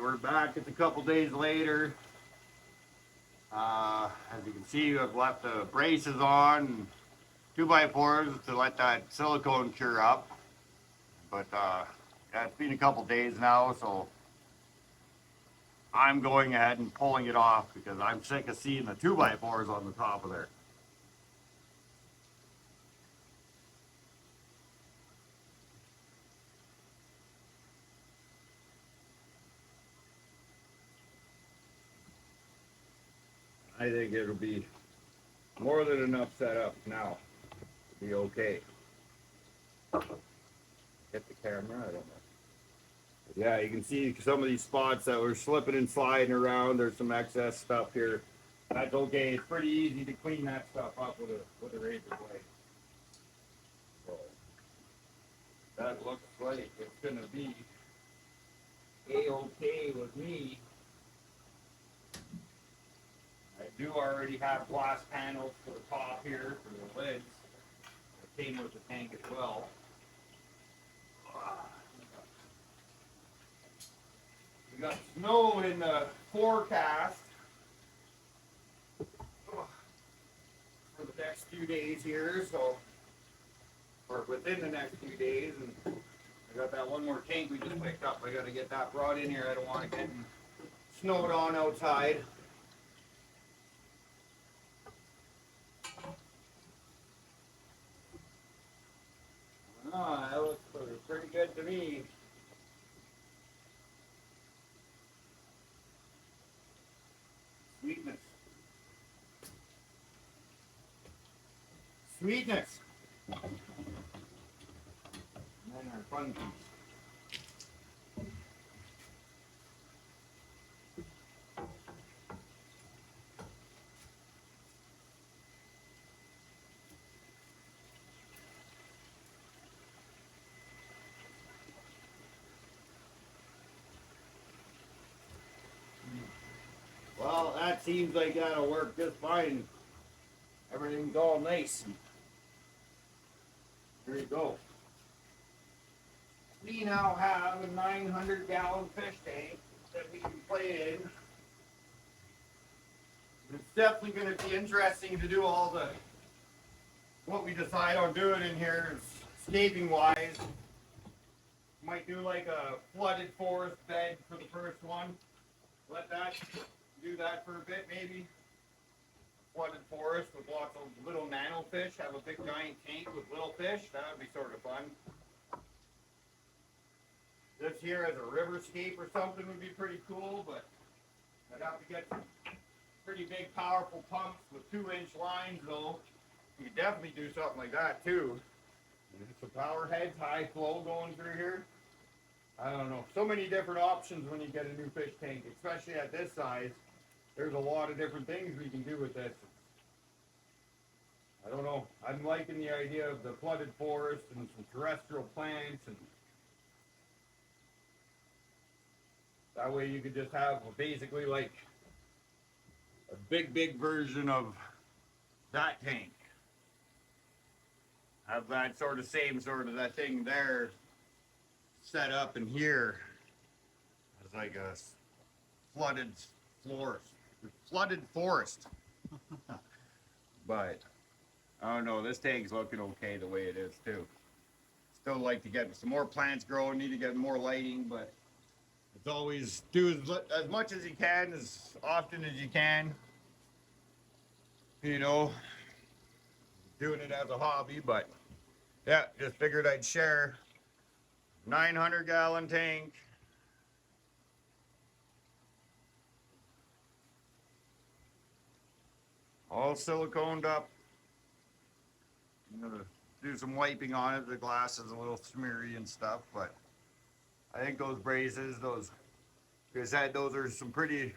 we're back. It's a couple days later. As you can see, I've left the braces on, 2x4s to let that silicone cure up. But yeah, it's been a couple days now, so I'm going ahead and pulling it off because I'm sick of seeing the 2x4s on the top of there. I think it'll be more than enough set up now to be okay. Hit the camera, I don't know. Yeah, you can see some of these spots that were slipping and sliding around. There's some excess stuff here. That's okay. It's pretty easy to clean that stuff up with a razor blade. So that looks like it's gonna be a-okay with me. I do already have glass panels for the top here for the lids. It came with the tank as well. We got snow in the forecast for the next few days here, so or within the next few days, and I got that one more tank we just picked up. I got to get that brought in here. I don't want to get snowed on outside. Ah, that looks pretty good to me. Sweetness. Sweetness. And then our fun piece. Well, that seems like that'll work just fine. Everything's all nice. There you go. We now have a 900-gallon fish tank that we can play in. It's definitely going to be interesting to do all the what we decide on doing in here, escaping wise. Might do like a flooded forest bed for the first one. Let that do that for a bit maybe. Flooded forest with lots of little nano fish. Have a big giant tank with little fish. That would be sort of fun. This here as a riverscape or something would be pretty cool, but I'd have to get some pretty big powerful pumps with 2-inch lines though. You could definitely do something like that too. Some power heads, high flow going through here. I don't know. So many different options when you get a new fish tank, especially at this size. There's a lot of different things we can do with this. I don't know. I'm liking the idea of the flooded forest and some terrestrial plants, and that way you could just have basically like a big version of that tank. Have that sort of same sort of that thing there set up in here as like a flooded forest. But I don't know, this tank's looking okay the way it is too. Still like to get some more plants growing, need to get more lighting, but it's always do as much as you can, as often as you can. You know, doing it as a hobby, but yeah, just figured I'd share. 900-gallon tank. All siliconed up. I'm gonna do some wiping on it. The glass is a little smeary and stuff, but I think those braces, like I said, those are some pretty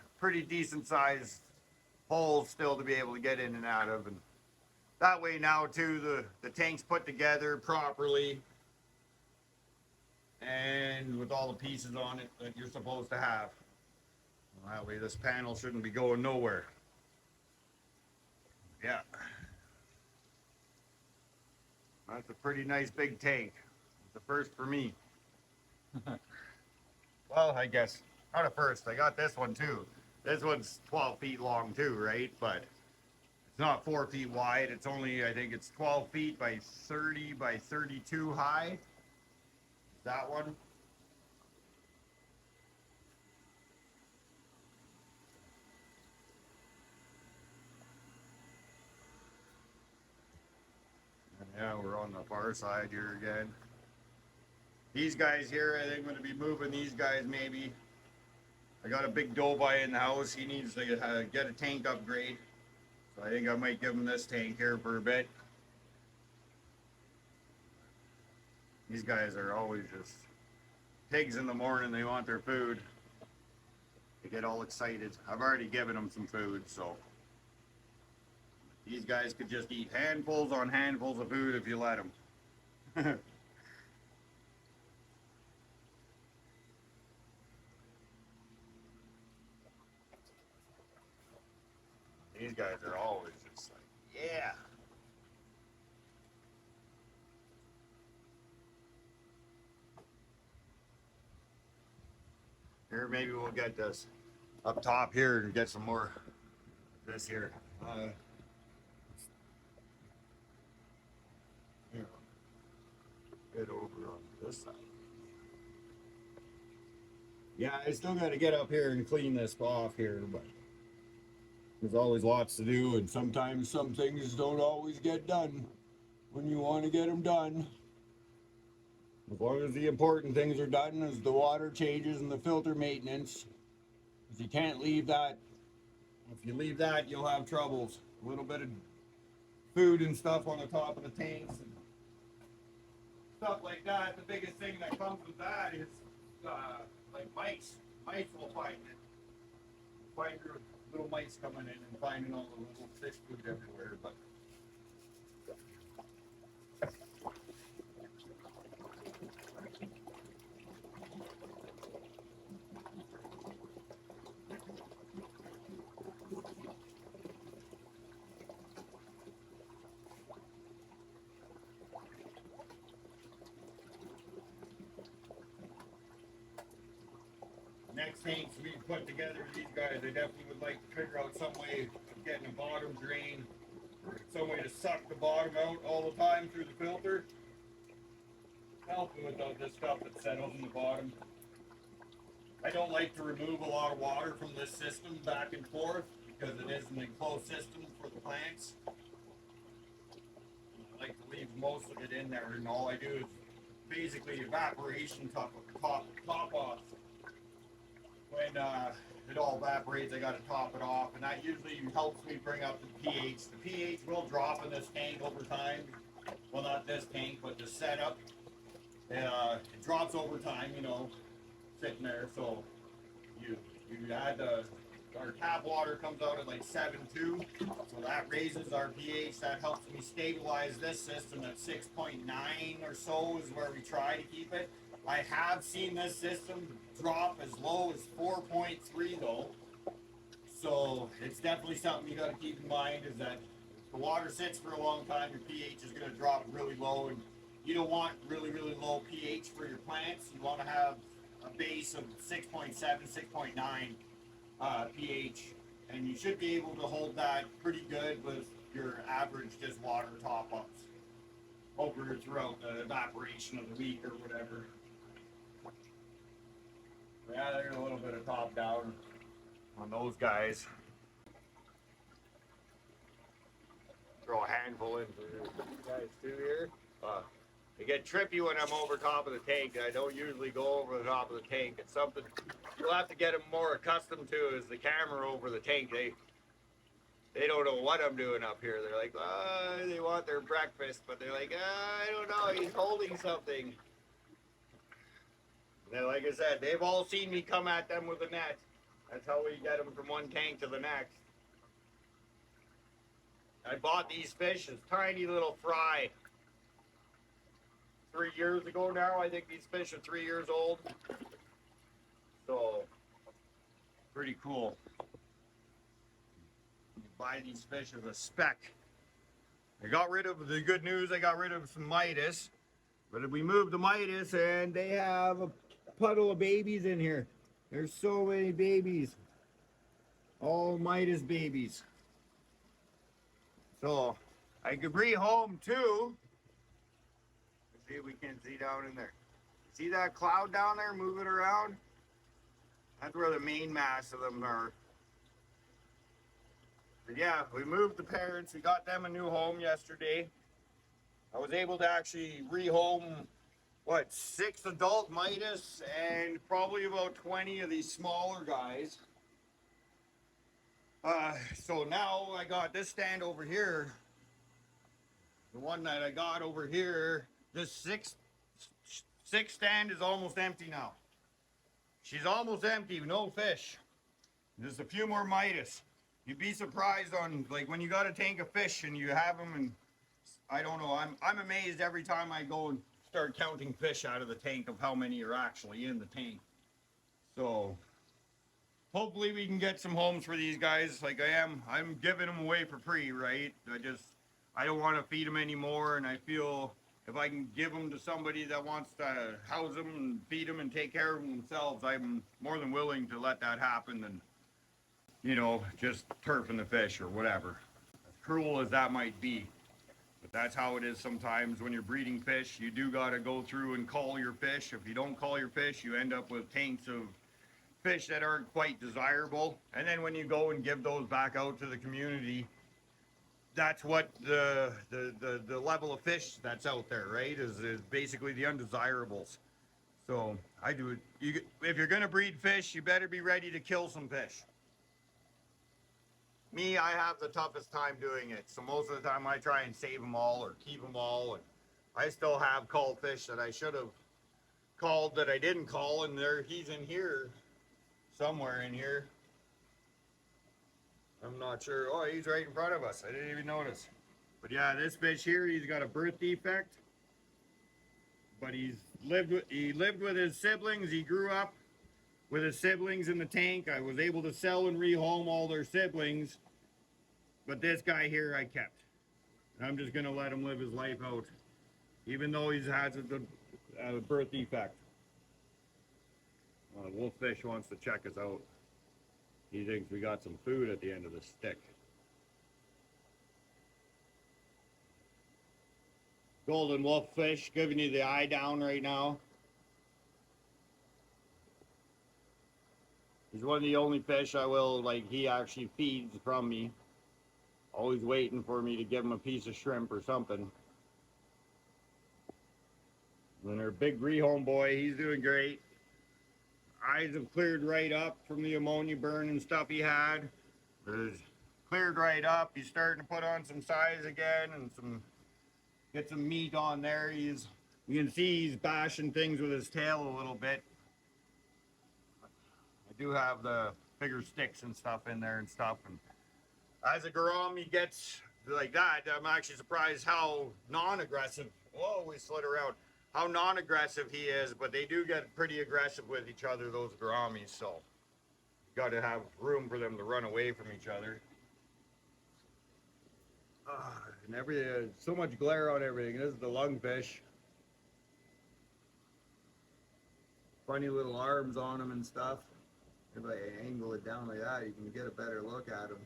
decent sized holes still to be able to get in and out of, and that way now too the tank's put together properly and with all the pieces on it that you're supposed to have. Well, that way this panel shouldn't be going nowhere. Yeah. That's a pretty nice big tank. It's the first for me. Well, I guess Not at first. I got this one too. This one's 12 feet long too, right? But it's not 4 feet wide. It's only, I think it's 12 feet by 30 by 32 high. That one. Yeah, we're on the far side here again. These guys here, I think I'm going to be moving these guys maybe. I got a big doughboy in the house. He needs to get a tank upgrade. So I think I might give him this tank here for a bit. These guys are always just pigs in the morning. They want their food. They get all excited. I've already given them some food, so these guys could just eat handfuls on handfuls of food if you let them. These guys are always just like, yeah. Here, maybe we'll get this up top here and get some more of this here. Here. Get over on this side. Yeah, I still got to get up here and clean this off here, but there's always lots to do, and sometimes some things don't always get done when you want to get them done. As long as the important things are done, as the water changes and the filter maintenance, because you can't leave that. If you leave that, you'll have troubles. A little bit of food and stuff on the top of the tanks and stuff like that. The biggest thing that comes with that is like mice. Mice will find it. Find your little mice coming in and finding all the little fish food everywhere. But next tanks we put together, these guys, I definitely would like to figure out some way of getting a bottom drain, or some way to suck the bottom out all the time through the filter. Helping without this stuff that settles in the bottom. I don't like to remove a lot of water from this system back and forth because it is an enclosed system for the plants. I like to leave most of it in there, and all I do is basically evaporation top off. When it all evaporates, I got to top it off, and that usually helps me bring up the pH. The pH will drop in this tank over time. Well, not this tank, but the setup. It drops over time, you know, sitting there. So you add our tap water comes out at like 7.2, so that raises our pH. That helps me stabilize this system at 6.9 or so is where we try to keep it. I have seen this system drop as low as 4.3 though, so it's definitely something you got to keep in mind, is that if the water sits for a long time, your pH is going to drop really low, and you don't want really low pH for your plants. You want to have a base of 6.7, 6.9 pH, and you should be able to hold that pretty good with your average just water top-ups over throughout the evaporation of the week or whatever. Yeah, there's a little bit of top down on those guys. Throw a handful in for you guys too here. I get trippy when I'm over top of the tank. I don't usually go over the top of the tank. It's something you'll have to get them more accustomed to, is the camera over the tank. They don't know what I'm doing up here. They're like, they want their breakfast, but they're like, I don't know, he's holding something. And like I said, they've all seen me come at them with a net. That's how we get them from one tank to the next. I bought these fish as tiny little fry 3 years ago now. I think these fish are 3 years old. So, pretty cool. You buy these fish as a speck. I got rid of, the good news, I got rid of some Midas. But we moved the Midas and they have a puddle of babies in here. There's so many babies. All Midas babies. So I could rehome too. Let's see if we can see down in there. See that cloud down there moving around? That's where the main mass of them are. But yeah, we moved the parents. We got them a new home yesterday. I was able to actually rehome, what, 6 adult Midas and probably about 20 of these smaller guys. So now I got this stand over here. The one that I got over here, this six stand is almost empty now. She's almost empty, no fish. Just a few more Midas. You'd be surprised on, like, when you got a tank of fish and you have them, and I don't know, I'm amazed every time I go and start counting fish out of the tank of how many are actually in the tank. So hopefully we can get some homes for these guys. Like I'm giving them away for free, right? I don't want to feed them anymore, and I feel if I can give them to somebody that wants to house them and feed them and take care of them themselves, I'm more than willing to let that happen than, you know, just turfing the fish or whatever. As cruel as that might be. But that's how it is sometimes when you're breeding fish. You do got to go through and call your fish. If you don't call your fish, you end up with tanks of fish that aren't quite desirable. And then when you go and give those back out to the community, that's what the level of fish that's out there, right? Is basically the undesirables. So I do it. If you're gonna breed fish, you better be ready to kill some fish. Me, I have the toughest time doing it. So most of the time I try and save them all or keep them all. And I still have called fish that I should have called that I didn't call, and he's in here, somewhere in here. I'm not sure. Oh, he's right in front of us. I didn't even notice. But yeah, this fish here, he's got a birth defect. But he lived with his siblings. He grew up with his siblings in the tank. I was able to sell and rehome all their siblings. But this guy here I kept. I'm just going to let him live his life out. Even though he has a birth defect. Wolffish wants to check us out. He thinks we got some food at the end of the stick. Golden wolffish giving you the eye down right now. He's one of the only fish I will, like, he actually feeds from me. Always waiting for me to give him a piece of shrimp or something. And our big rehome boy, he's doing great. Eyes have cleared right up from the ammonia burn and stuff he had. It's cleared right up. He's starting to put on some size again and get some meat on there. You can see he's bashing things with his tail a little bit. I do have the bigger sticks and stuff in there and stuff. And as a gourami gets like that, I'm actually surprised how non-aggressive. Whoa, we slid around. How non-aggressive he is, but they do get pretty aggressive with each other, those gouramis, so you got to have room for them to run away from each other. And so much glare on everything. This is the lungfish. Funny little arms on them and stuff. If I angle it down like that, you can get a better look at them.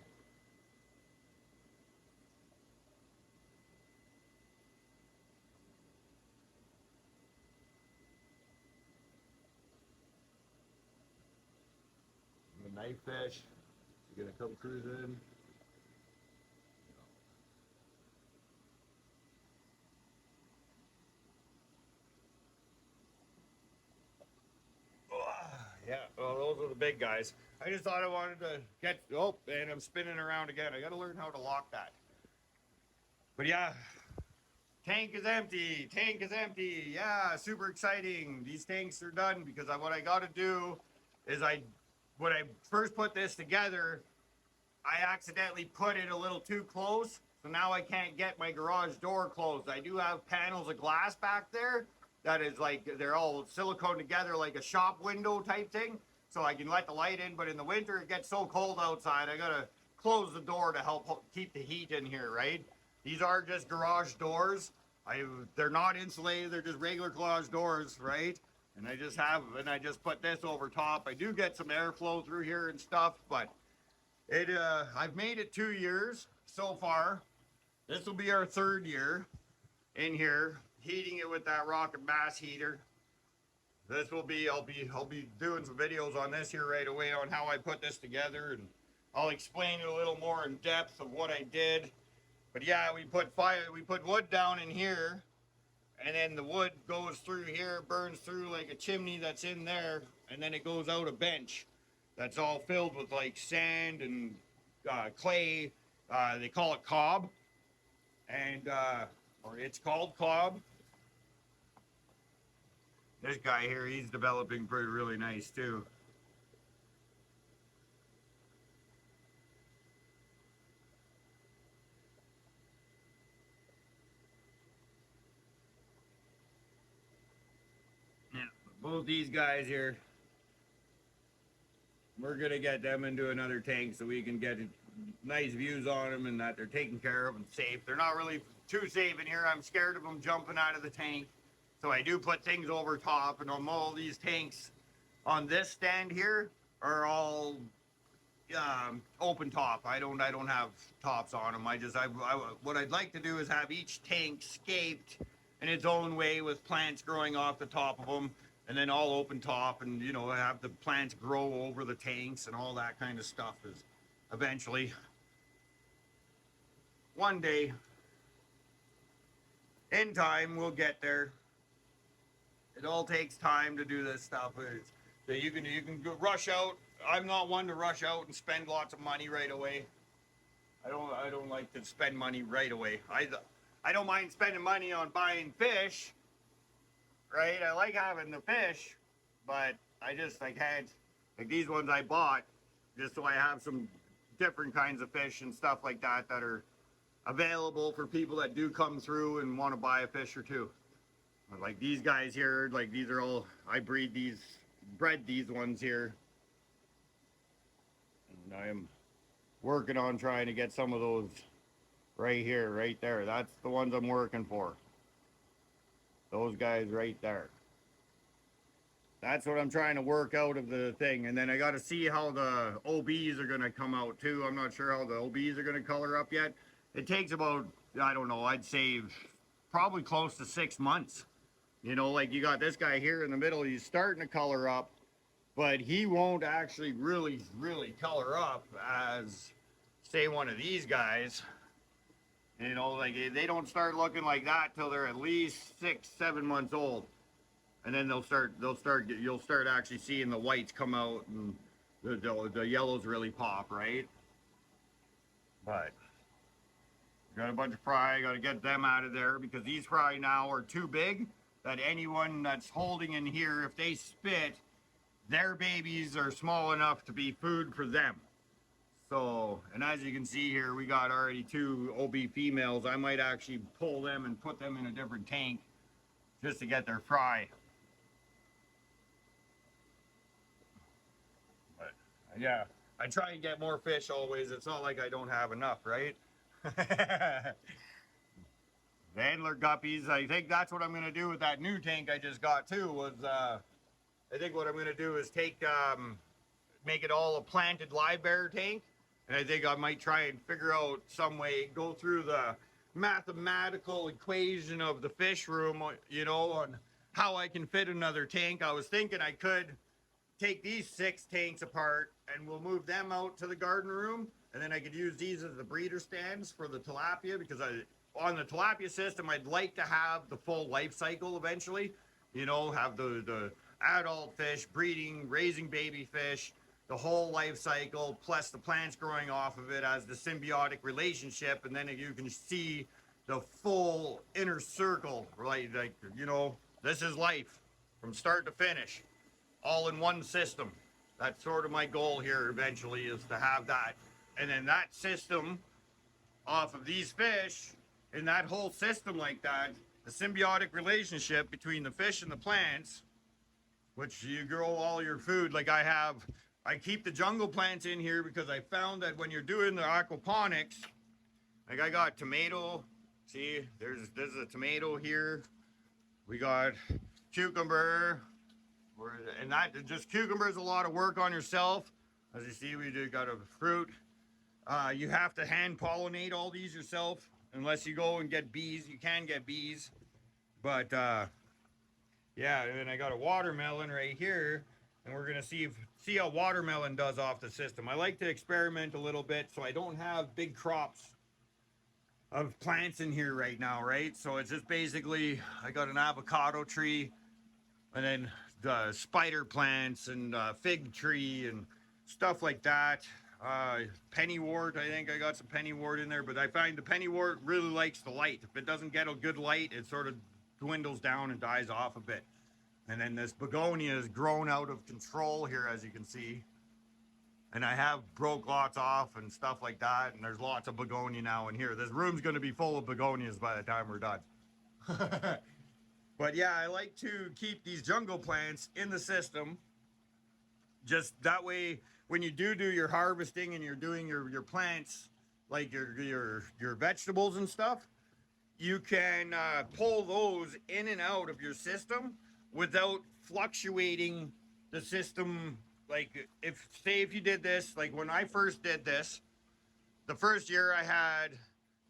The knife fish, you're gonna come cruising. Yeah, well, those are the big guys. I just thought I wanted to get, oh, and I'm spinning around again. I gotta learn how to lock that. But yeah, tank is empty, tank is empty. Yeah, super exciting. These tanks are done because what I gotta do is when I first put this together, I accidentally put it a little too close. So now I can't get my garage door closed. I do have panels of glass back there that is like, they're all silicone together like a shop window type thing. So I can let the light in, but in the winter it gets so cold outside, I gotta close the door to help keep the heat in here, right? These are just garage doors. They're not insulated, they're just regular garage doors, right? And I just put this over top. I do get some airflow through here and stuff, but I've made it 2 years so far. This will be our 3rd year in here, heating it with that Rocket Bass heater. This will be, I'll be doing some videos on this here right away on how I put this together, and I'll explain it a little more in depth of what I did. But yeah, we put wood down in here, and then the wood goes through here, burns through like a chimney that's in there, and then it goes out a bench that's all filled with like sand and clay. They call it cob, and or it's called cob. This guy here, he's developing really nice too. Yeah, both these guys here, we're gonna get them into another tank so we can get nice views on them and that they're taken care of and safe. They're not really too safe in here. I'm scared of them jumping out of the tank. So I do put things over top, and all these tanks on this stand here are all open top. I don't have tops on them. What I'd like to do is have each tank scaped in its own way with plants growing off the top of them, and then all open top, and you know, have the plants grow over the tanks and all that kind of stuff. Is eventually one day in time we'll get there. It all takes time to do this stuff. You can rush out. I'm not one to rush out and spend lots of money right away. I don't like to spend money right away. I don't mind spending money on buying fish, right? I like having the fish, but I had like these ones I bought just so I have some different kinds of fish and stuff like that that are available for people that do come through and want to buy a fish or two. Like these guys here, like these are all, I bred these ones here. And I am working on trying to get some of those right here, right there. That's the ones I'm working for. Those guys right there. That's what I'm trying to work out of the thing. And then I got to see how the OBs are going to come out too. I'm not sure how the OBs are going to color up yet. It takes about, I don't know, I'd say probably close to 6 months. You know, like you got this guy here in the middle, he's starting to color up, but he won't actually really color up as, say, one of these guys. You know, like they don't start looking like that till they're at least 6-7 months old. And then you'll start actually seeing the whites come out and the yellows really pop, right? But got a bunch of fry, got to get them out of there because these fry now are too big that anyone that's holding in here, if they spit, their babies are small enough to be food for them. So, and as you can see here, we got already 2 OB females. I might actually pull them and put them in a different tank just to get their fry. But yeah, I try and get more fish always. It's not like I don't have enough, right? The antler guppies, I think that's what I'm going to do with that new tank I just got too, was I think what I'm going to do is make it all a planted live bear tank. And I think I might try and figure out some way, go through the mathematical equation of the fish room, you know, on how I can fit another tank. I was thinking I could take these 6 tanks apart and we'll move them out to the garden room. And then I could use these as the breeder stands for the tilapia, because on the tilapia system, I'd like to have the full life cycle eventually. You know, have the adult fish, breeding, raising baby fish, the whole life cycle, plus the plants growing off of it as the symbiotic relationship. And then you can see the full inner circle, right? Like, you know, this is life from start to finish, all in one system. That's sort of my goal here eventually, is to have that. And then that system off of these fish, in that whole system like that, the symbiotic relationship between the fish and the plants, which you grow all your food. Like I keep the jungle plants in here because I found that when you're doing the aquaponics, like I got tomato, see, this is a tomato here. We got cucumber, And that just cucumbers, a lot of work on yourself. As you see, we do got a fruit. You have to hand pollinate all these yourself, unless you go and get bees. You can get bees, but yeah. And I got a watermelon right here, and we're gonna see how watermelon does off the system. I like to experiment a little bit, so I don't have big crops of plants in here right now, right? So it's just basically I got an avocado tree, and then the spider plants and fig tree and stuff like that. Pennywort, I think I got some pennywort in there, but I find the pennywort really likes the light. If it doesn't get a good light, it sort of dwindles down and dies off a bit. And then this begonia has grown out of control here, as you can see. And I have broke lots off and stuff like that, and there's lots of begonia now in here. This room's going to be full of begonias by the time we're done. But yeah, I like to keep these jungle plants in the system. Just that way, when you do your harvesting and you're doing your plants, like your vegetables and stuff, you can pull those in and out of your system without fluctuating the system. Like if you did this, like when I first did this, the first year I had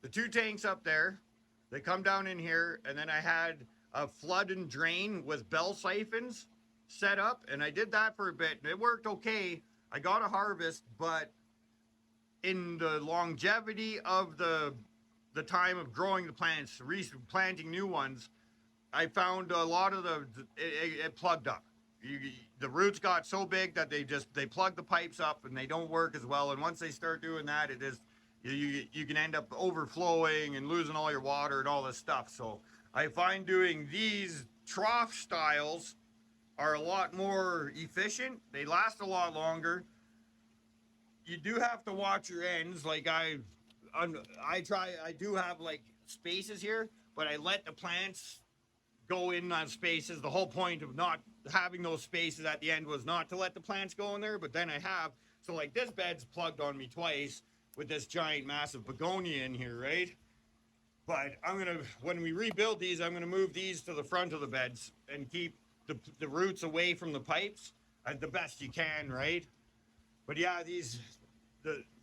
the 2 tanks up there. They come down in here, and then I had a flood and drain with bell siphons set up, and I did that for a bit. It worked okay. I got a harvest, but in the longevity of the time of growing the plants, replanting new ones, I found a lot of it plugged up. The roots got so big that they plug the pipes up and they don't work as well. And once they start doing that, it is you can end up overflowing and losing all your water and all this stuff. So I find doing these trough styles are a lot more efficient. They last a lot longer. You do have to watch your ends. Like I do have like spaces here, but I let the plants go in on spaces. The whole point of not having those spaces at the end was not to let the plants go in there, but then I have. So like this bed's plugged on me twice with this giant massive begonia in here, right? But when we rebuild these, I'm gonna move these to the front of the beds and keep the roots away from the pipes the best you can, right? But yeah,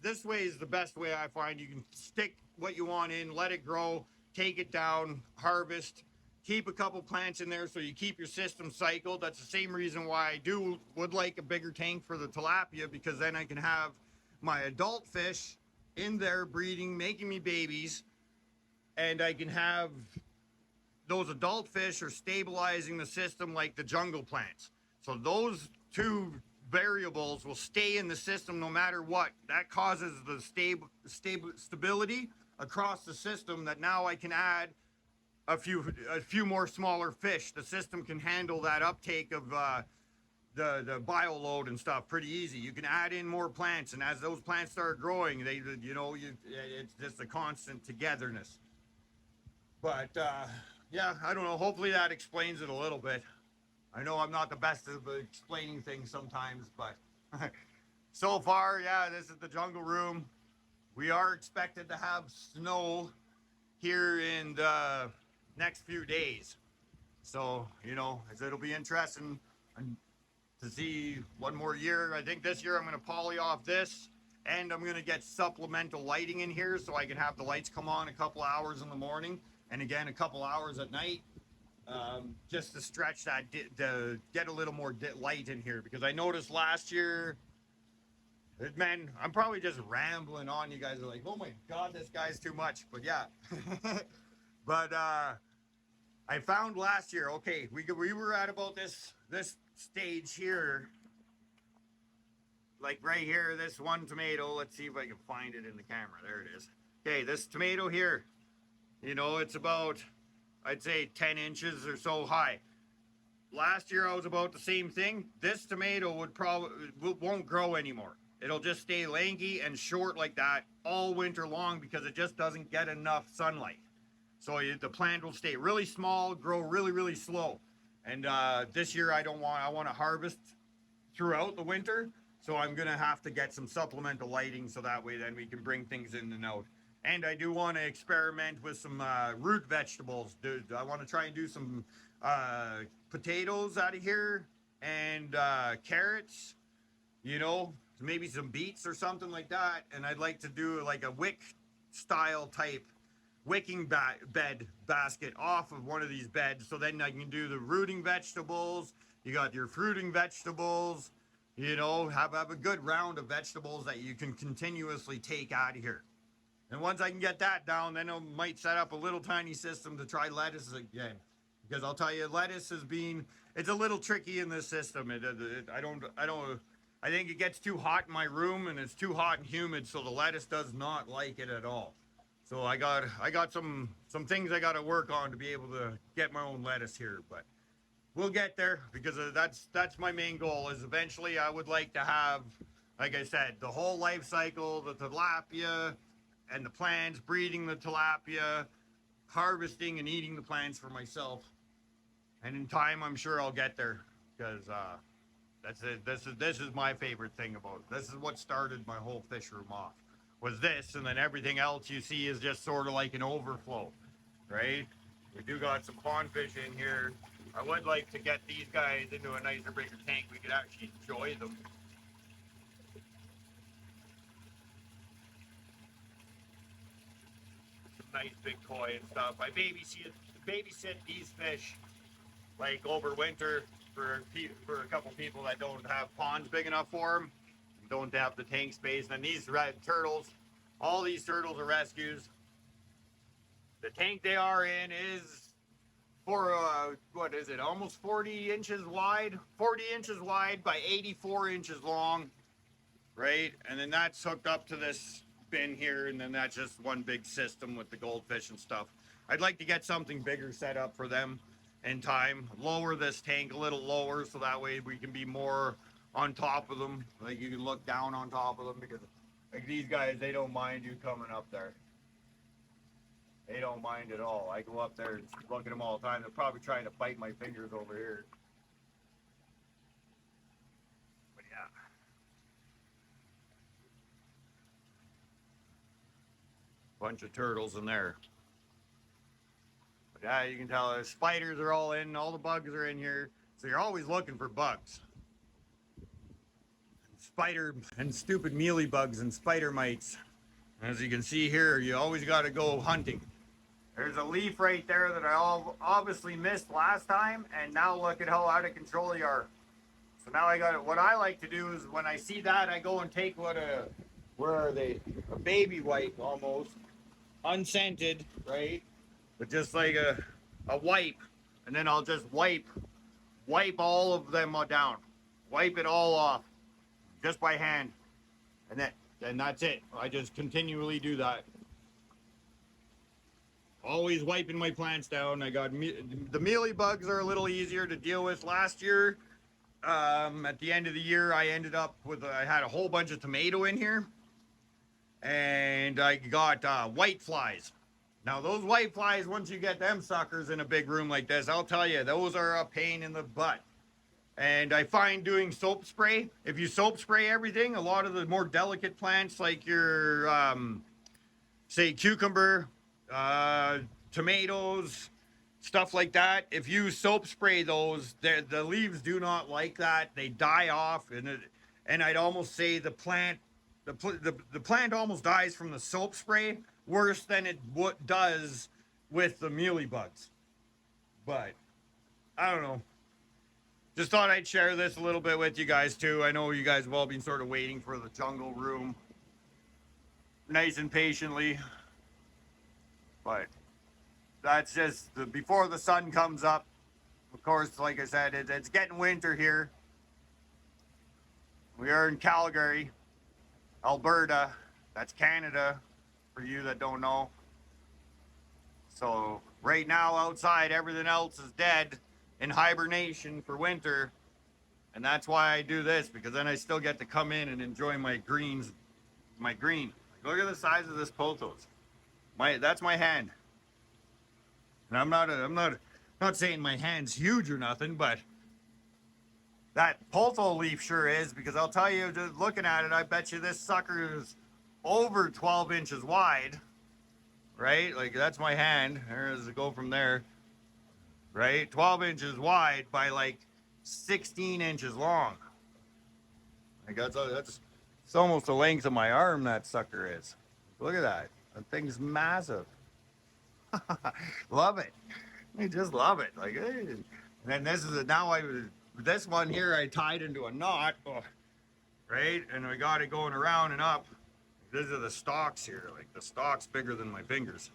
this way is the best way I find. You can stick what you want in, let it grow, take it down, harvest, keep a couple plants in there so you keep your system cycled. That's the same reason why I would like a bigger tank for the tilapia, because then I can have my adult fish in there breeding, making me babies, and I can have those adult fish are stabilizing the system like the jungle plants. So those 2 variables will stay in the system no matter what. That causes the stability across the system, that now I can add a few more smaller fish. The system can handle that uptake of the bio load and stuff pretty easy. You can add in more plants, and as those plants start growing, it's just a constant togetherness. But yeah, I don't know. Hopefully that explains it a little bit. I know I'm not the best at explaining things sometimes, but so far, yeah, this is the jungle room. We are expected to have snow here in the next few days. So, it'll be interesting to see one more year. I think this year I'm going to poly off this, and I'm going to get supplemental lighting in here so I can have the lights come on a couple hours in the morning and again a couple hours at night, just to stretch that, to get a little more light in here. Because I noticed last year, man, I'm probably just rambling on. You guys are like, oh my God, this guy's too much. But yeah. But I found last year, okay, we were at about this stage here, like right here, this one tomato. Let's see if I can find it in the camera. There it is. Okay, this tomato here, it's about, I'd say 10 inches or so high. Last year I was about the same thing. This tomato won't grow anymore. It'll just stay lanky and short like that all winter long because it just doesn't get enough sunlight. So the plant will stay really small, grow really, really slow. And this year I want to harvest throughout the winter. So I'm going to have to get some supplemental lighting so that way then we can bring things in and out. And I do want to experiment with some root vegetables. I want to try and do some potatoes out of here and carrots, you know, maybe some beets or something like that. And I'd like to do like a wick style type wicking bed basket off of one of these beds. So then I can do the rooting vegetables. You got your fruiting vegetables, you know, have a good round of vegetables that you can continuously take out of here. And once I can get that down, then I might set up a little tiny system to try lettuce again. Because I'll tell you, lettuce has been, it's a little tricky in this system. I think it gets too hot in my room and it's too hot and humid, so the lettuce does not like it at all. So I got some things I got to work on to be able to get my own lettuce here, but we'll get there because that's my main goal. Is eventually I would like to have, like I said, the whole life cycle, the tilapia and the plants, breeding the tilapia, harvesting and eating the plants for myself. And in time, I'm sure I'll get there because that's it. This is my favorite thing about it. This is what started my whole fish room off. Was this, and then everything else you see is just sort of like an overflow, right? We do got some pond fish in here. I would like to get these guys into a nicer, bigger tank. We could actually enjoy them. Some nice big koi and stuff. I babysit these fish like over winter for a couple people that don't have ponds big enough for them, don't have the tank space. And these red turtles, all these turtles are rescues. The tank they are in is for what is it, almost 40 inches wide, 40 inches wide by 84 inches long, right? And then that's hooked up to this bin here, and then that's just one big system with the goldfish and stuff. I'd like to get something bigger set up for them in time, lower this tank a little lower so that way we can be more on top of them. Like you can look down on top of them, because like these guys, they don't mind you coming up there. They don't mind at all. I go up there and look at them all the time. They're probably trying to bite my fingers over here. But yeah. Bunch of turtles in there. But yeah, you can tell the spiders are all in, all the bugs are in here. So you're always looking for bugs. Spider and stupid mealy bugs and spider mites. As you can see here, you always got to go hunting. There's a leaf right there that I obviously missed last time, and now look at how out of control they are. So now I got it. What I like to do is when I see that, I go and take where are they? A baby white almost, unscented, right? But just like a wipe, and then I'll just wipe all of them down, wipe it all off, just by hand, and then that's it. I just continually do that. Always wiping my plants down. I got the mealy bugs are a little easier to deal with. Last year, at the end of the year, I ended up with I had a whole bunch of tomato in here, and I got white flies. Now those white flies, once you get them suckers in a big room like this, I'll tell you, those are a pain in the butt. And I find doing soap spray, if you soap spray everything, a lot of the more delicate plants like your say cucumber, tomatoes, stuff like that, if you soap spray those, the leaves do not like that. They die off, and I'd almost say the plant almost dies from the soap spray worse than it does with the mealy bugs. But I don't know. Just thought I'd share this a little bit with you guys too. I know you guys have all been sort of waiting for the jungle room nice and patiently. But that's just before the sun comes up. Of course, like I said, it's getting winter here. We are in Calgary, Alberta. That's Canada, for you that don't know. So right now outside, everything else is dead in hibernation for winter. And that's why I do this, because then I still get to come in and enjoy my greens, my green. Look at the size of this pothos. That's my hand. And I'm not saying my hand's huge or nothing, but that potho leaf sure is, because I'll tell you, just looking at it, I bet you this sucker is over 12 inches wide, right? Like that's my hand. There's a go from there, right? 12 inches wide by like 16 inches long. I guess that's it's almost the length of my arm, that sucker is. Look at that. That thing's massive. Love it. I just love it. Like, and then this is this one here I tied into a knot, right? And we got it going around and up. These are the stalks here. Like the stalk's bigger than my fingers,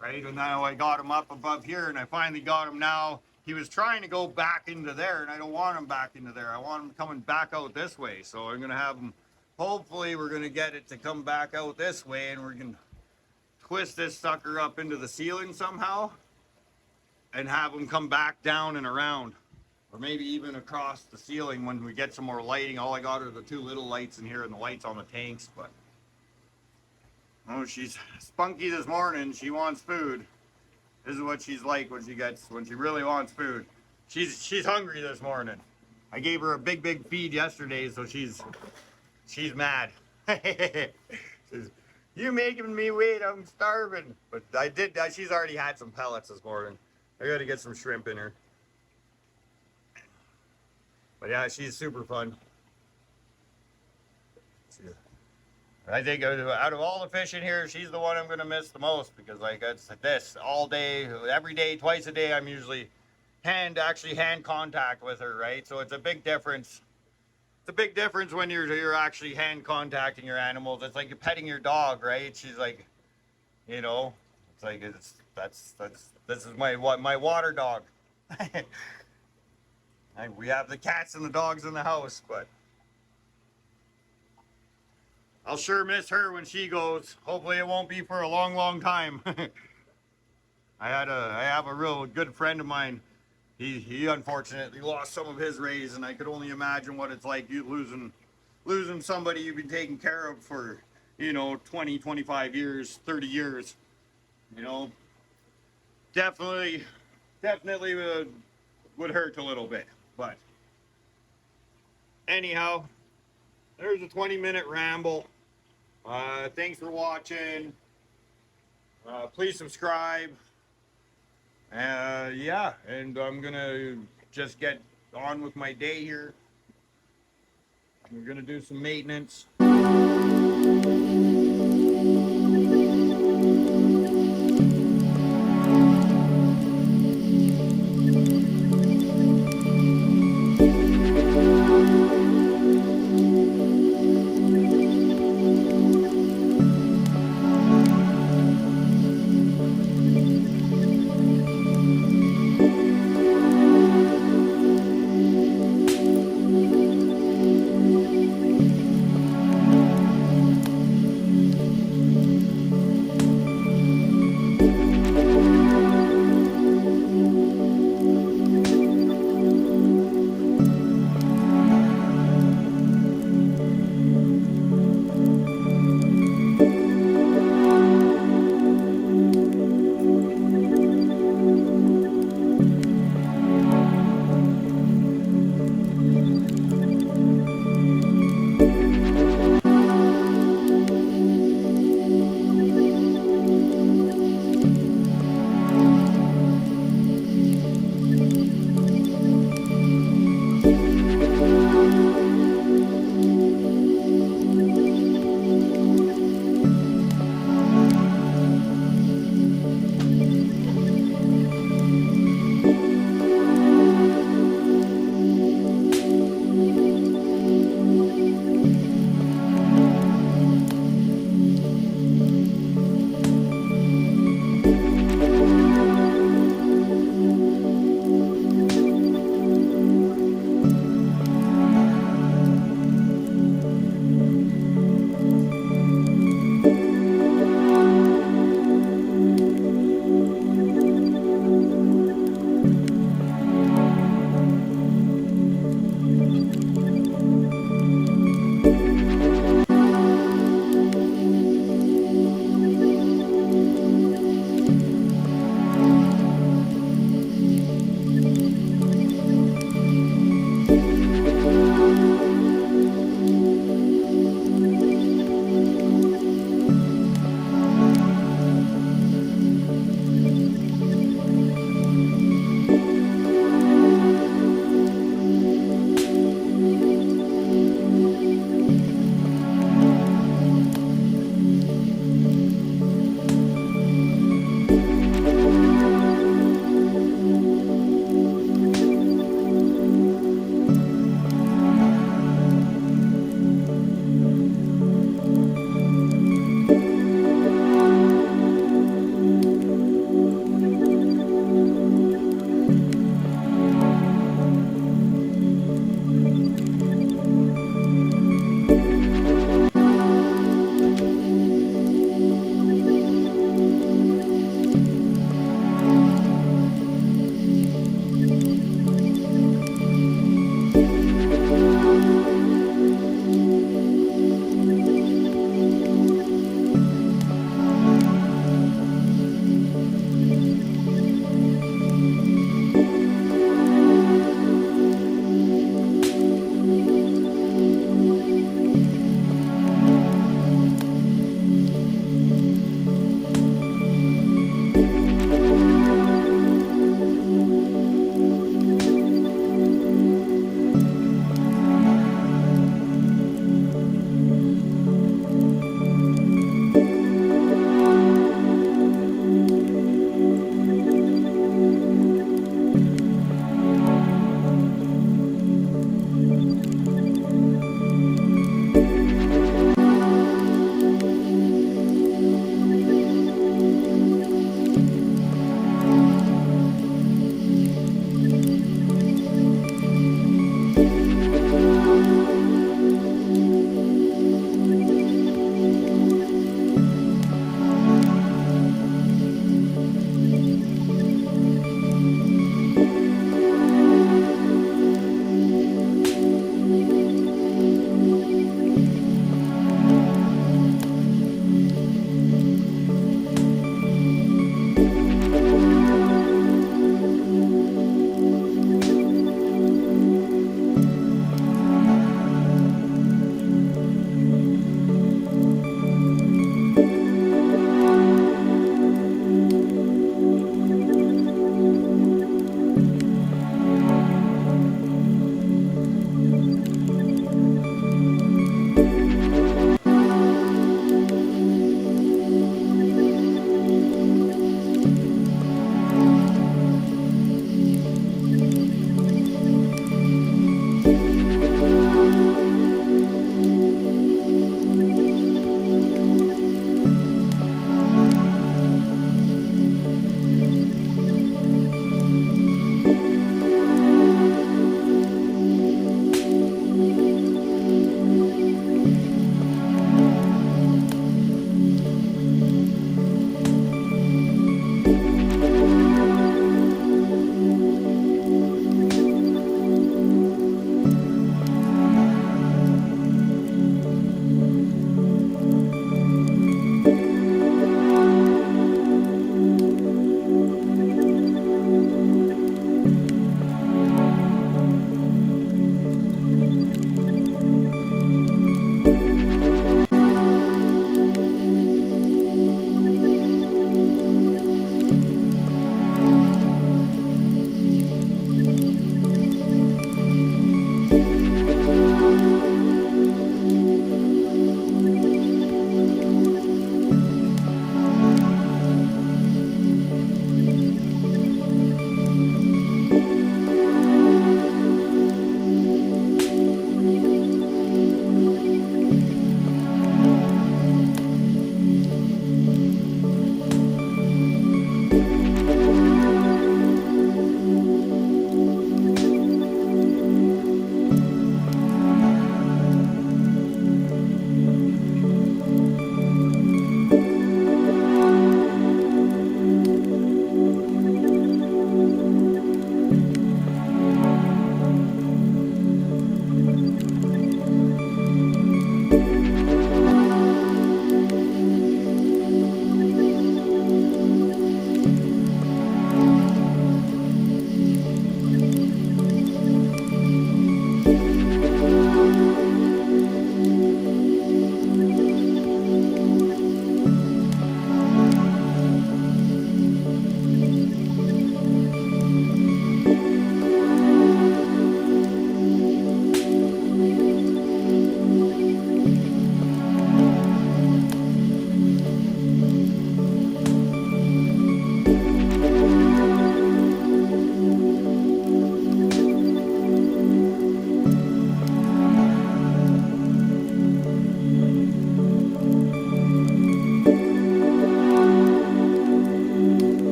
right? And now I got him up above here, and I finally got him now. He was trying to go back into there, and I don't want him back into there. I want him coming back out this way. So I'm gonna have him. Hopefully, we're gonna get it to come back out this way, and we're gonna twist this sucker up into the ceiling somehow and have them come back down and around, or maybe even across the ceiling when we get some more lighting. All I got are the 2 little lights in here and the lights on the tanks. But oh, she's spunky this morning. She wants food. This is what she's like when she really wants food. She's hungry this morning. I gave her a big feed yesterday, so she's mad. She's, you making me wait, I'm starving. But she's already had some pellets this morning. I gotta get some shrimp in her. But yeah, she's super fun. I think out of all the fish in here, she's the one I'm gonna miss the most, because like it's this all day, every day, twice a day. I'm usually hand contact with her, right? So it's a big difference. It's a big difference when you're actually hand contacting your animals. It's like you're petting your dog, right? She's like, it's like this is my water dog. We have the cats and the dogs in the house, but I'll sure miss her when she goes. Hopefully it won't be for a long time. I have a real good friend of mine. He unfortunately lost some of his rays, and I could only imagine what it's like losing somebody you've been taking care of for 20, 25 years, 30 years. Definitely would hurt a little bit. But anyhow, there's a 20-minute ramble. Thanks for watching. Please subscribe. Yeah, and I'm gonna just get on with my day here. We're gonna do some maintenance.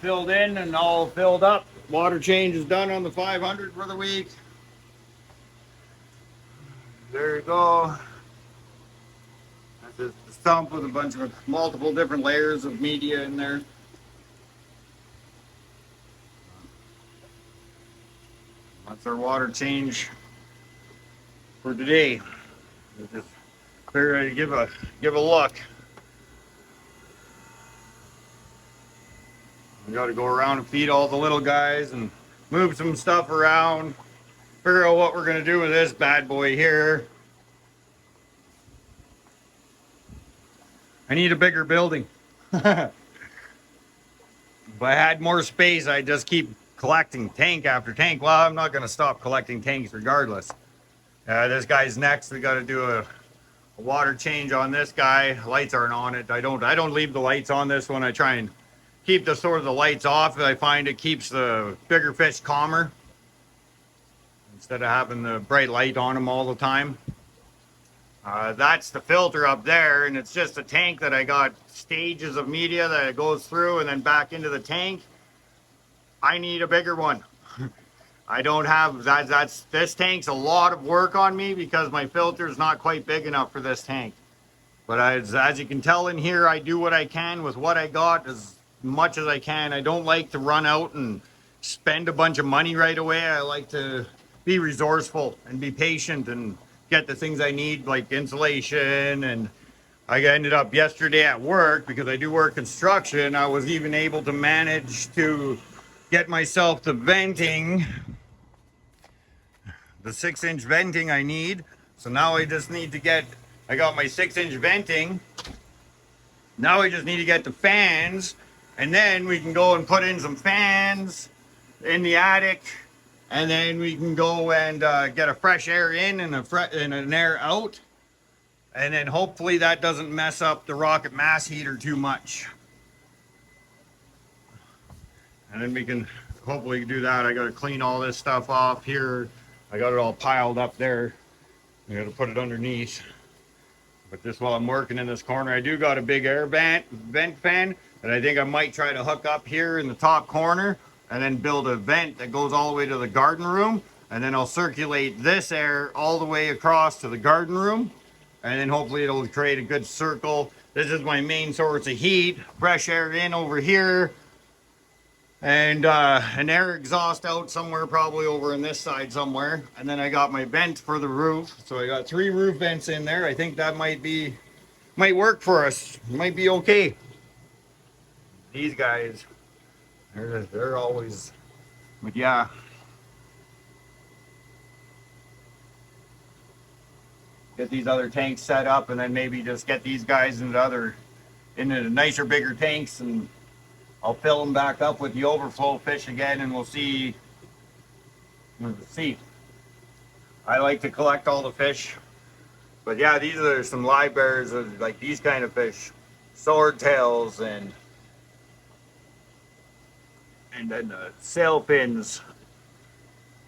filled in and all filled up. Water change is done on the 500 for the week. There you go. That's just the stump with a bunch of multiple different layers of media in there. That's our water change for today. Just figured I'd give a look. We got to go around and feed all the little guys and move some stuff around. Figure out what we're gonna do with this bad boy here. I need a bigger building. If I had more space, I'd just keep collecting tank after tank. Well, I'm not gonna stop collecting tanks regardless. This guy's next. We got to do a water change on this guy. Lights aren't on it. I don't leave the lights on this one. I try and keep the lights off. I find it keeps the bigger fish calmer instead of having the bright light on them all the time. That's the filter up there, and it's just a tank that I got stages of media that it goes through and then back into the tank. I need a bigger one. I don't have that. This tank's a lot of work on me because my filter is not quite big enough for this tank. But as you can tell in here, I do what I can with what I got as much as I can. I don't like to run out and spend a bunch of money right away. I like to be resourceful and be patient and get the things I need, like insulation. And I ended up yesterday at work, because I do work construction, I was even able to manage to get myself the venting, the 6-inch venting I need. So now I just need to get, I got my 6-inch venting. Now I just need to get the fans, and then we can go and put in some fans in the attic, and then we can go and get a fresh air in and an air out, and then hopefully that doesn't mess up the rocket mass heater too much. And then we can hopefully do that. I got to clean all this stuff off here. I got it all piled up there. I got to put it underneath. But just while I'm working in this corner, I do got a big air vent fan that I think I might try to hook up here in the top corner, and then build a vent that goes all the way to the garden room, and then I'll circulate this air all the way across to the garden room, and then hopefully it'll create a good circle. This is my main source of heat. Fresh air in over here, and an air exhaust out somewhere, probably over on this side somewhere. And then I got my vent for the roof. So I got 3 roof vents in there. I think that might work for us. Might be okay. These guys, they're always, but yeah. Get these other tanks set up, and then maybe just get these guys into nicer, bigger tanks, and I'll fill them back up with the overflow fish again, and we'll see. I like to collect all the fish, but yeah, these are some live bears, like these kind of fish, swordtails, and then sailfins,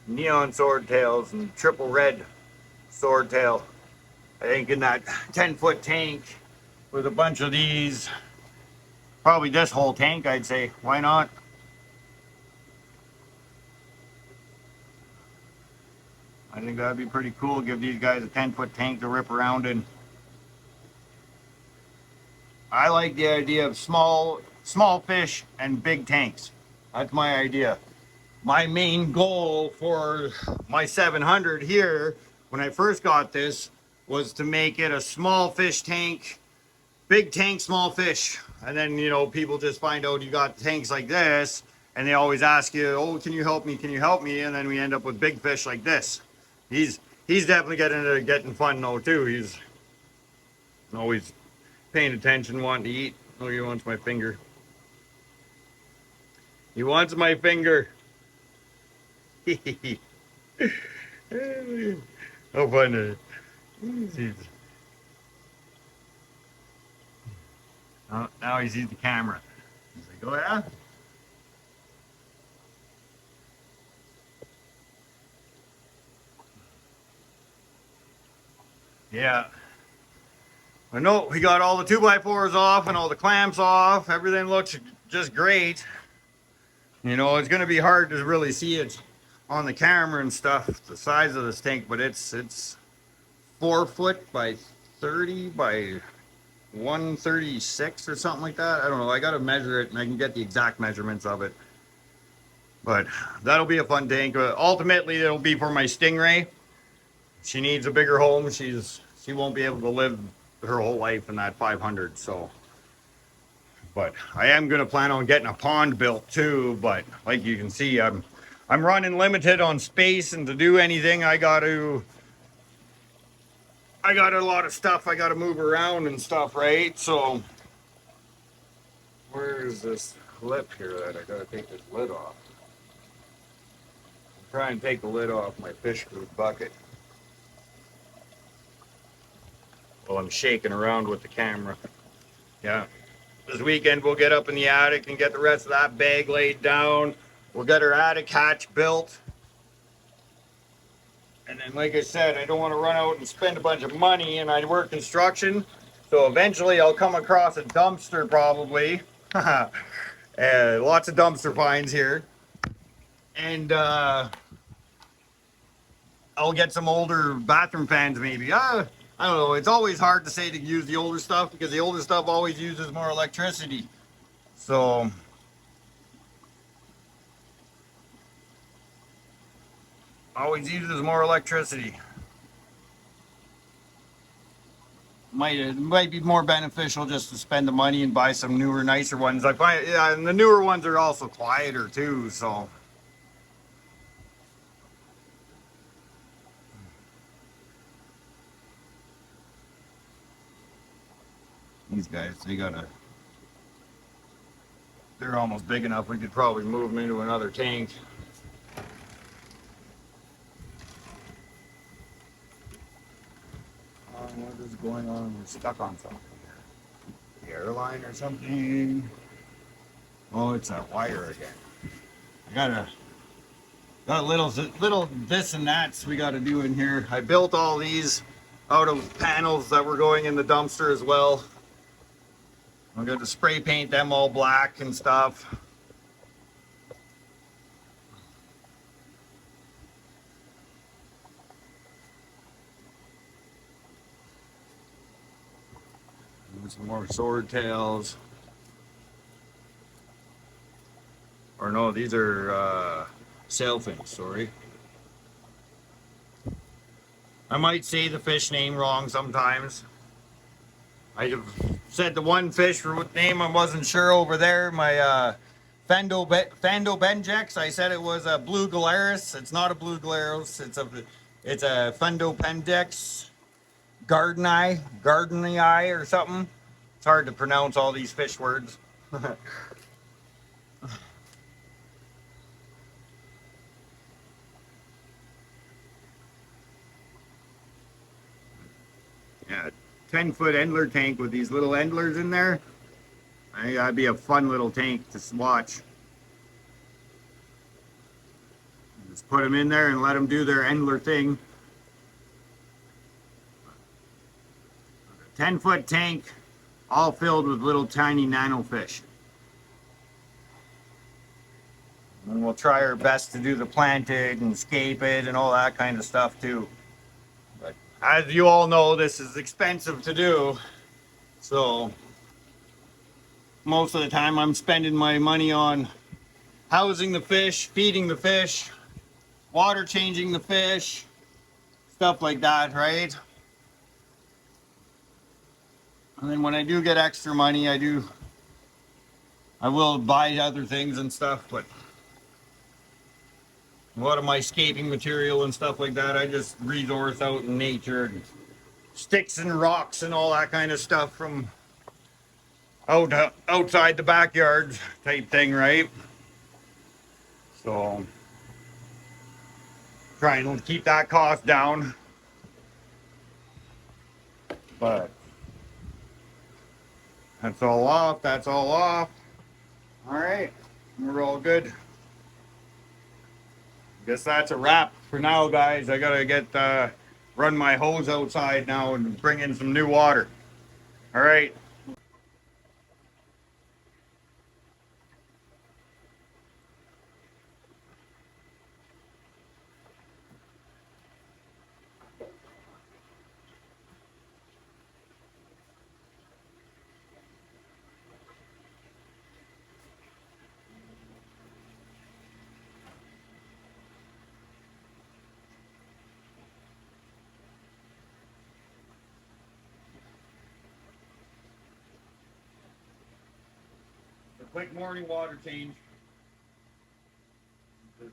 neon swordtails, and triple red swordtail. I think in that 10-foot tank with a bunch of these. Probably this whole tank, I'd say. Why not? I think that'd be pretty cool. Give these guys a 10-foot tank to rip around in. I like the idea of small fish and big tanks. That's my idea. My main goal for my 700 here, when I first got this, was to make it a small fish tank, big tank, small fish. And then, you know, people just find out you got tanks like this, and they always ask you, oh, can you help me? Can you help me? And then we end up with big fish like this. He's definitely getting fun though too. He's always paying attention, wanting to eat. Oh, he wants my finger. He wants my finger. How fun. Now he sees the camera. He's like, oh yeah? Yeah. I know we got all the 2x4s off and all the clamps off. Everything looks just great. You know, it's gonna be hard to really see it on the camera and stuff, the size of this tank, but it's 4 foot by 30 by 136 or something like that. I don't know. I gotta measure it and I can get the exact measurements of it. But that'll be a fun tank. Ultimately, it'll be for my Stingray. She needs a bigger home. She won't be able to live her whole life in that 500. So, but I am gonna plan on getting a pond built too. But like you can see, I'm running limited on space, and to do anything, I got a lot of stuff I gotta move around and stuff, right? So, where's this lip here that I gotta take this lid off? Try and take the lid off my fish food bucket. Well, I'm shaking around with the camera. Yeah. This weekend we'll get up in the attic and get the rest of that bag laid down. We'll get our attic hatch built. And then, like I said, I don't want to run out and spend a bunch of money, and I work construction. So eventually I'll come across a dumpster probably. Lots of dumpster finds here. And I'll get some older bathroom fans maybe. I don't know. It's always hard to say to use the older stuff because the older stuff always uses more electricity. So always uses more electricity. It might be more beneficial just to spend the money and buy some newer, nicer ones. I find, yeah, and the newer ones are also quieter too. So. These guys, they're almost big enough. We could probably move them into another tank. What is going on? We're stuck on something here. The airline or something. Oh, it's that wire again. I got a little this and that's we got to do in here. I built all these out of panels that were going in the dumpster as well. I'm going to spray paint them all black and stuff. And some more sword tails. Or no, these are sailfins, sorry. I might say the fish name wrong sometimes. I have said the one fish name I wasn't sure over there. My Fando Benjex. I said it was a blue Galaris. It's not a blue Galaris. It's a Fendo Benjex Gardeni or something. It's hard to pronounce all these fish words. Yeah, 10-foot Endler tank with these little Endlers in there. I think that'd be a fun little tank to watch. Just put them in there and let them do their Endler thing. 10-foot tank, all filled with little tiny nano fish. And we'll try our best to do the planted and scape it and all that kind of stuff too. But as you all know, this is expensive to do. So most of the time I'm spending my money on housing the fish, feeding the fish, water changing the fish, stuff like that, right? And then when I do get extra money, I will buy other things and stuff, but a lot of my scaping material and stuff like that, I just resource out in nature, and sticks and rocks and all that kind of stuff from outside the backyard type thing, right? So trying to keep that cost down. But that's all off. That's all off. All right, we're all good. Guess that's a wrap for now, guys. I gotta get run my hose outside now and bring in some new water. All right. quick morning water change. Just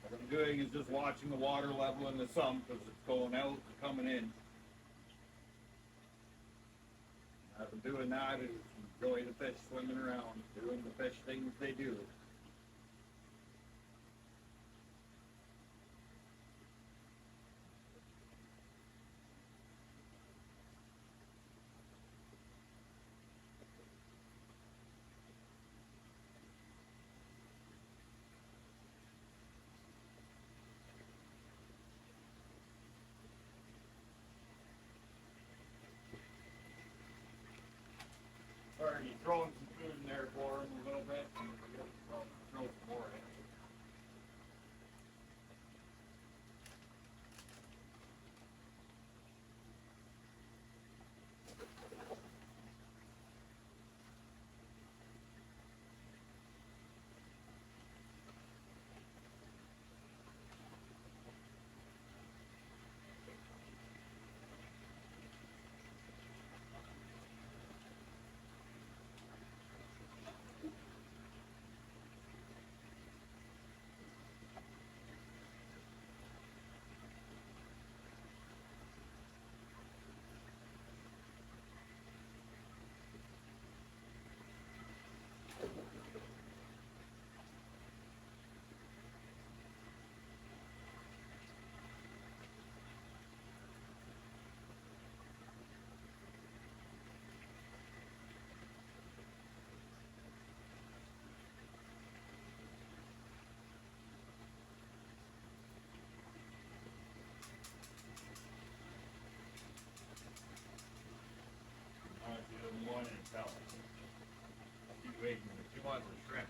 what I'm doing is just watching the water level in the sump as it's going out and coming in. As I'm doing that, it's enjoy the fish swimming around, doing the fish things they do. Already throwing some food in there for them a little bit, and throw some more in. She doesn't want any pellets. She's waiting. She wants a shrimp.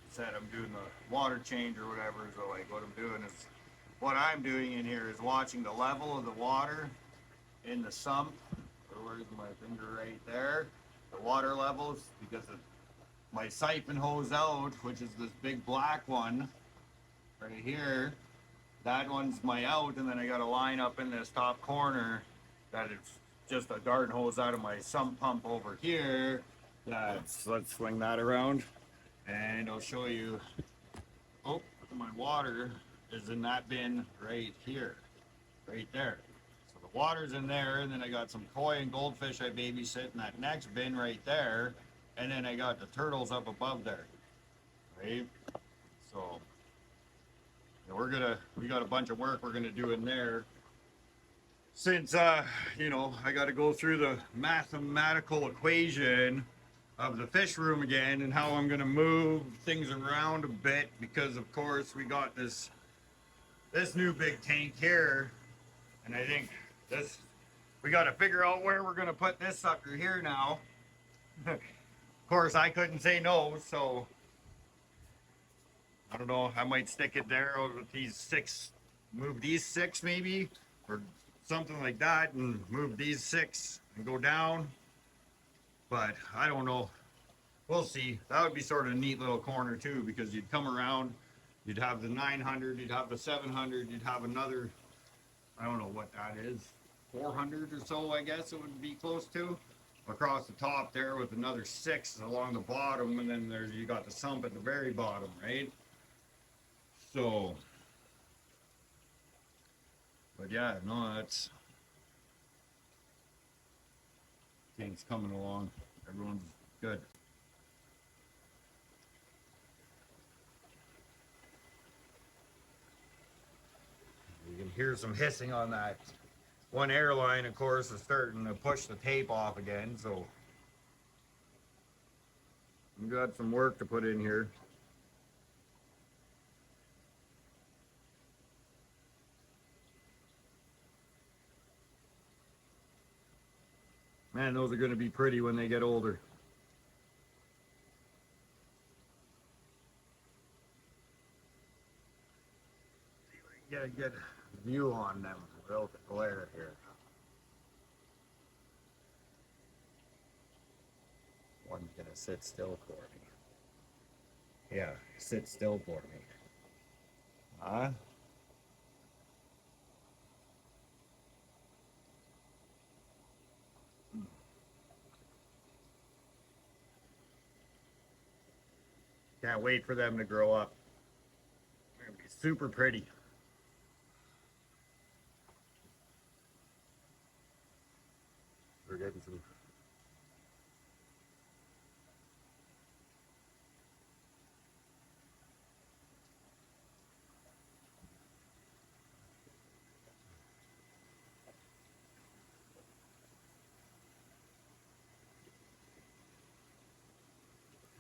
Said I'm doing the water change or whatever, so like what I'm doing is, what I'm doing in here is watching the level of the water in the sump, or where's my finger right there, the water levels because of my siphon hose out, which is this big black one right here. That one's my out, and then I got a line up in this top corner that it's just a garden hose out of my sump pump over here. Let's swing that around, and I'll show you. Oh, my water is in that bin right here, right there. So the water's in there, and then I got some koi and goldfish I babysit in that next bin right there, and then I got the turtles up above there, right? So we got a bunch of work we're gonna do in there. Since you know, I got to go through the mathematical equation of the fish room again and how I'm gonna move things around a bit, because of course we got this new big tank here, and I think we got to figure out where we're gonna put this sucker here now. Of course, I couldn't say no, so I don't know. I might stick it there with these 6, move these 6 maybe, or something like that, and move these 6 and go down. But I don't know. We'll see. That would be sort of a neat little corner too, because you'd come around, you'd have the 900, you'd have the 700, you'd have another, I don't know what that is, 400 or so, I guess it would be close to, across the top there, with another 6 along the bottom, and then you got the sump at the very bottom, right? So, but yeah, no, that's, things coming along. Everyone's good. You can hear some hissing on that. One airline, of course, is starting to push the tape off again, so we've got some work to put in here. Man, those are going to be pretty when they get older. Get a good view on them without the glare here. One's going to sit still for me. Yeah, sit still for me. Huh? Can't wait for them to grow up. They're going to be super pretty. We're getting some.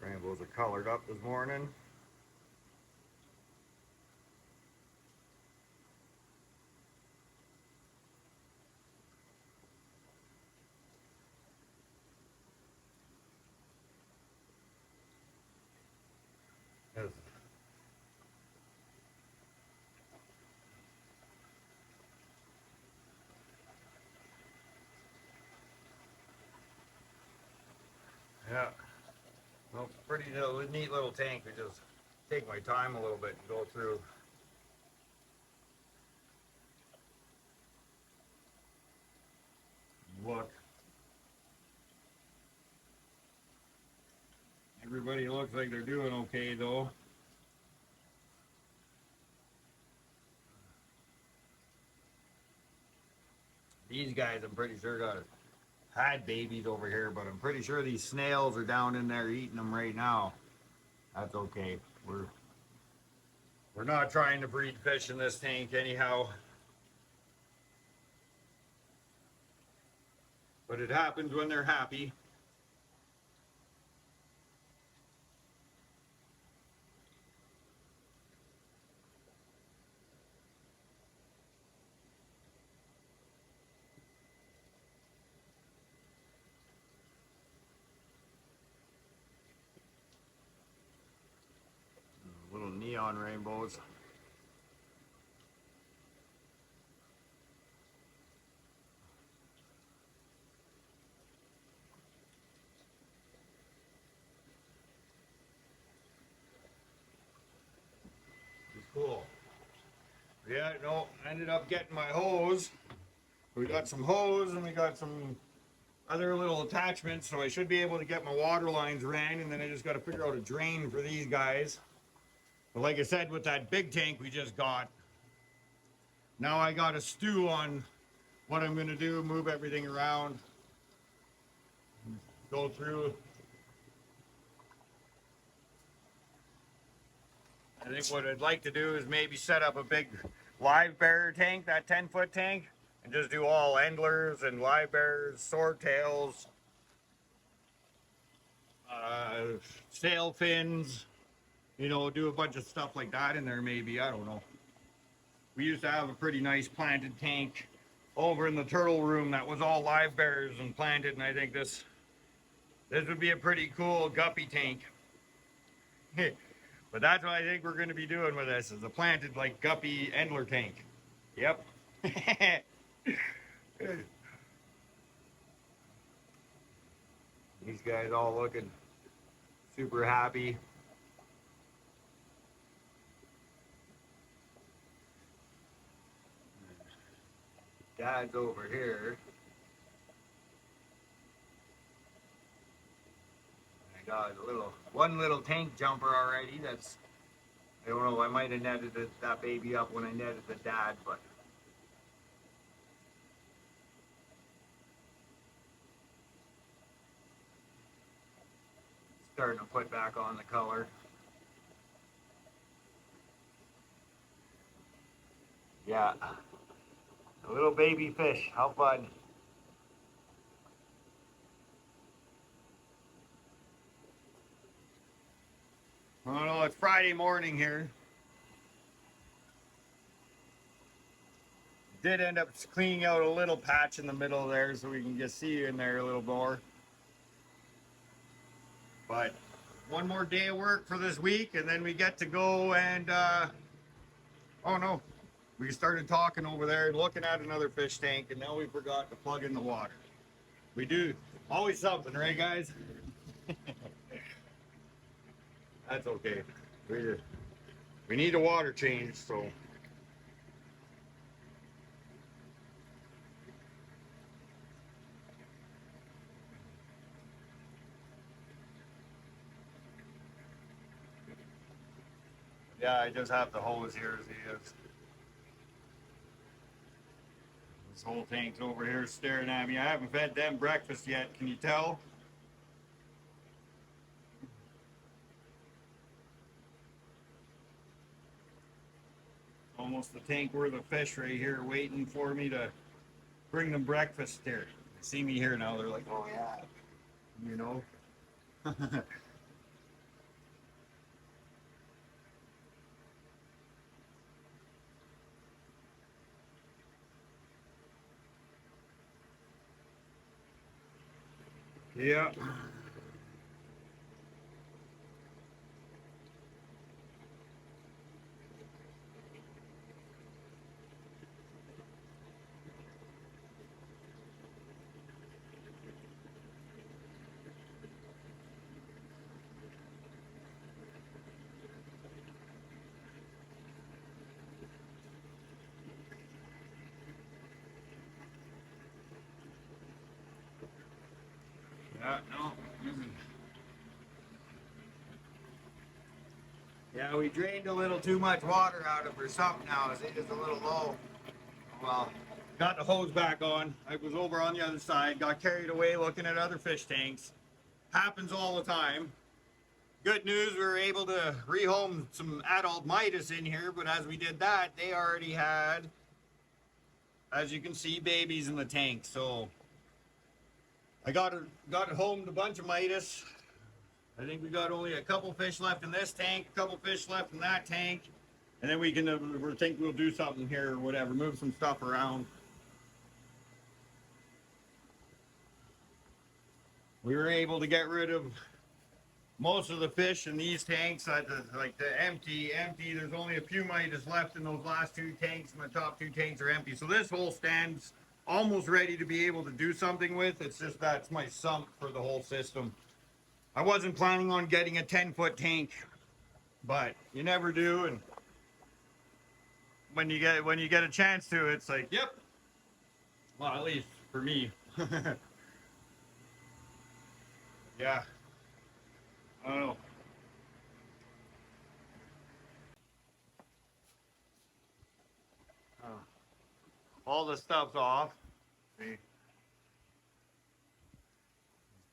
Rainbows are colored up this morning. Yes. Yeah. Well, pretty neat little tank. I just take my time a little bit and go through. Look. Everybody looks like they're doing okay though. These guys, I'm pretty sure, had babies over here, but I'm pretty sure these snails are down in there eating them right now. That's okay. We're not trying to breed fish in this tank anyhow. But it happens when they're happy. Little neon rainbows. Yeah, no, I ended up getting my hose. We got some hose and we got some other little attachments, so I should be able to get my water lines ran, and then I just got to figure out a drain for these guys. But like I said, with that big tank we just got, now I got a stew on what I'm going to do, move everything around, go through. I think what I'd like to do is maybe set up a big live bearer tank, that 10-foot tank, and just do all endlers and live bearers, swordtails, sail fins, you know, do a bunch of stuff like that in there maybe, I don't know. We used to have a pretty nice planted tank over in the turtle room that was all live bearers and planted, and I think this would be a pretty cool guppy tank. But that's what I think we're going to be doing with this, is a planted like guppy endler tank. Yep. These guys all looking super happy. Dad's over here. I got one little tank jumper already. That's, I don't know, I might have netted that baby up when I netted the dad, but starting to put back on the color. Yeah. A little baby fish. How fun. Oh no, it's Friday morning here. Did end up cleaning out a little patch in the middle there so we can just see you in there a little more. But one more day of work for this week, and then we get to go and, oh no, we started talking over there and looking at another fish tank, and now we forgot to plug in the water. We do always something, right, guys? That's okay. We need a water change, so. Yeah, I just have the hose here as he is. This whole tank's over here staring at me. I haven't fed them breakfast yet, can you tell? Almost the tank worth of fish right here waiting for me to bring them breakfast there. They see me here now, they're like, oh yeah, you know. Yeah. Yeah, no. Yeah, we drained a little too much water out of her sump now. It is a little low. Well, got the hose back on. I was over on the other side, got carried away looking at other fish tanks. Happens all the time. Good news, we were able to rehome some adult Midas in here, but as we did that, they already had, as you can see, babies in the tank. So I got homed a bunch of Midas. I think we got only a couple fish left in this tank, a couple fish left in that tank, and then we think we'll do something here or whatever, move some stuff around. We were able to get rid of most of the fish in these tanks, like the empty. There's only a few Midas left in those last two tanks, and the top two tanks are empty. So this whole stand's almost ready to be able to do something with. It's just that's my sump for the whole system. I wasn't planning on getting a 10-foot tank, but you never do, and when you get a chance to, it's like, yep. Well, at least for me. Yeah. I don't know. All the stuff's off.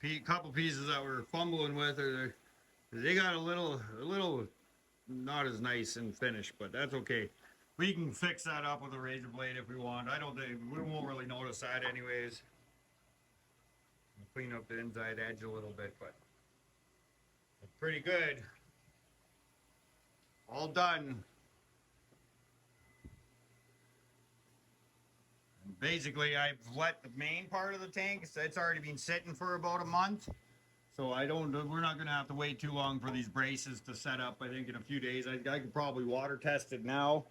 The couple pieces that we're fumbling with are they got a little not as nice and finished, but that's okay. We can fix that up with a razor blade if we want. I don't think we won't really notice that anyways. Clean up the inside edge a little bit, but it's pretty good. All done. And basically, I've let the main part of the tank. It's already been sitting for about a month. So we're not going to have to wait too long for these braces to set up. I think in a few days, I could probably water test it now.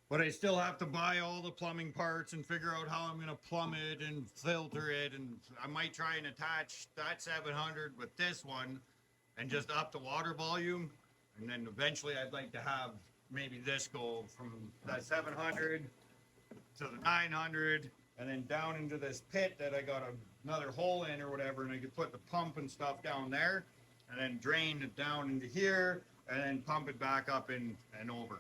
But I still have to buy all the plumbing parts and figure out how I'm going to plumb it and filter it. And I might try and attach that 700 with this one and just up the water volume. And then eventually I'd like to have maybe this go from that 700 to the 900 and then down into this pit that I got another hole in or whatever, and I could put the pump and stuff down there and then drain it down into here and then pump it back up and over.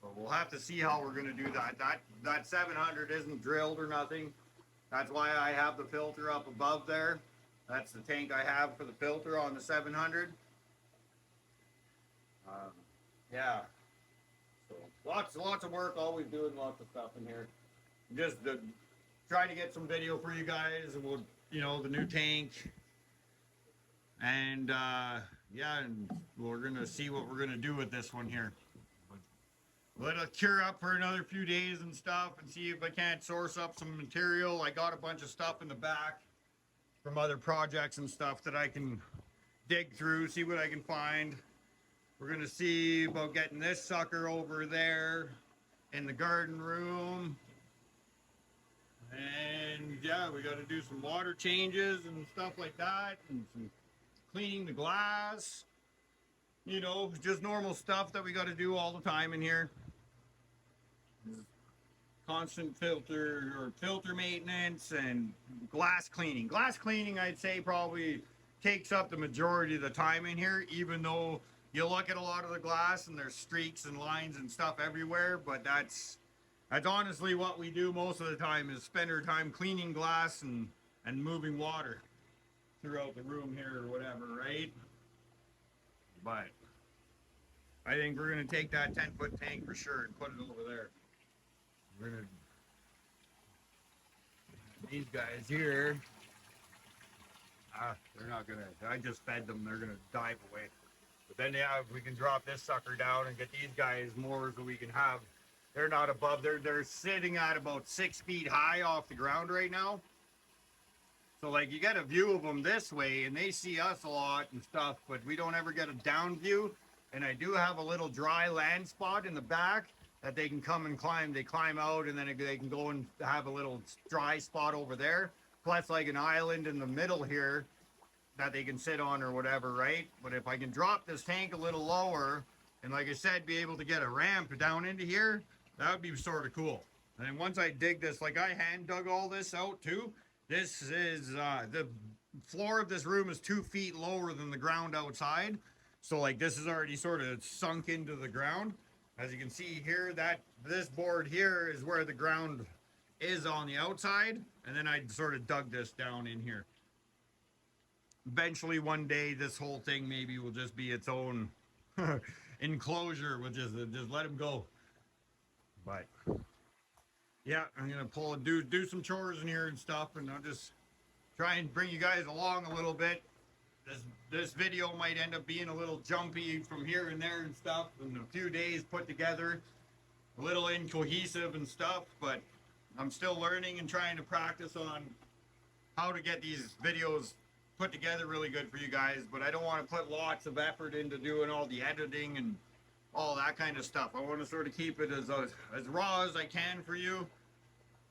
But we'll have to see how we're going to do that. That 700 isn't drilled or nothing. That's why I have the filter up above there. That's the tank I have for the filter on the 700. Yeah. So lots of work, always doing lots of stuff in here. Just trying to get some video for you guys, and we'll, the new tank. And yeah, and we're gonna see what we're gonna do with this one here. Let it cure up for another few days and stuff, and see if I can't source up some material. I got a bunch of stuff in the back from other projects and stuff that I can dig through, see what I can find. We're gonna see about getting this sucker over there in the garden room. And yeah, we got to do some water changes and stuff like that, and some cleaning the glass. Just normal stuff that we got to do all the time in here. Constant filter maintenance and glass cleaning. Glass cleaning, I'd say, probably takes up the majority of the time in here, even though you look at a lot of the glass and there's streaks and lines and stuff everywhere, but that's honestly what we do most of the time, is spend our time cleaning glass and moving water throughout the room here or whatever, right? But I think we're going to take that 10-foot tank for sure and put it over there. We're going to... These guys here, they're not going to... I just fed them. They're going to dive away. But then, yeah, we can drop this sucker down and get these guys more so we can have... They're not above. They're sitting at about 6 feet high off the ground right now. So like you get a view of them this way, and they see us a lot and stuff, but we don't ever get a down view. And I do have a little dry land spot in the back that they can come and climb. They climb out, and then they can go and have a little dry spot over there. Plus like an island in the middle here that they can sit on or whatever, right? But if I can drop this tank a little lower, and like I said, be able to get a ramp down into here, that would be sort of cool. And then once I dig this, like I hand dug all this out too. This is, the floor of this room is 2 feet lower than the ground outside. So like this is already sort of sunk into the ground. As you can see here, this board here is where the ground is on the outside. And then I sort of dug this down in here. Eventually one day, this whole thing maybe will just be its own enclosure, which is just let him go. But yeah, I'm gonna do some chores in here and stuff, and I'll just try and bring you guys along a little bit. This video might end up being a little jumpy from here and there and stuff, and a few days put together, a little incohesive and stuff, but I'm still learning and trying to practice on how to get these videos put together really good for you guys. But I don't want to put lots of effort into doing all the editing and all that kind of stuff. I want to sort of keep it as raw as I can for you.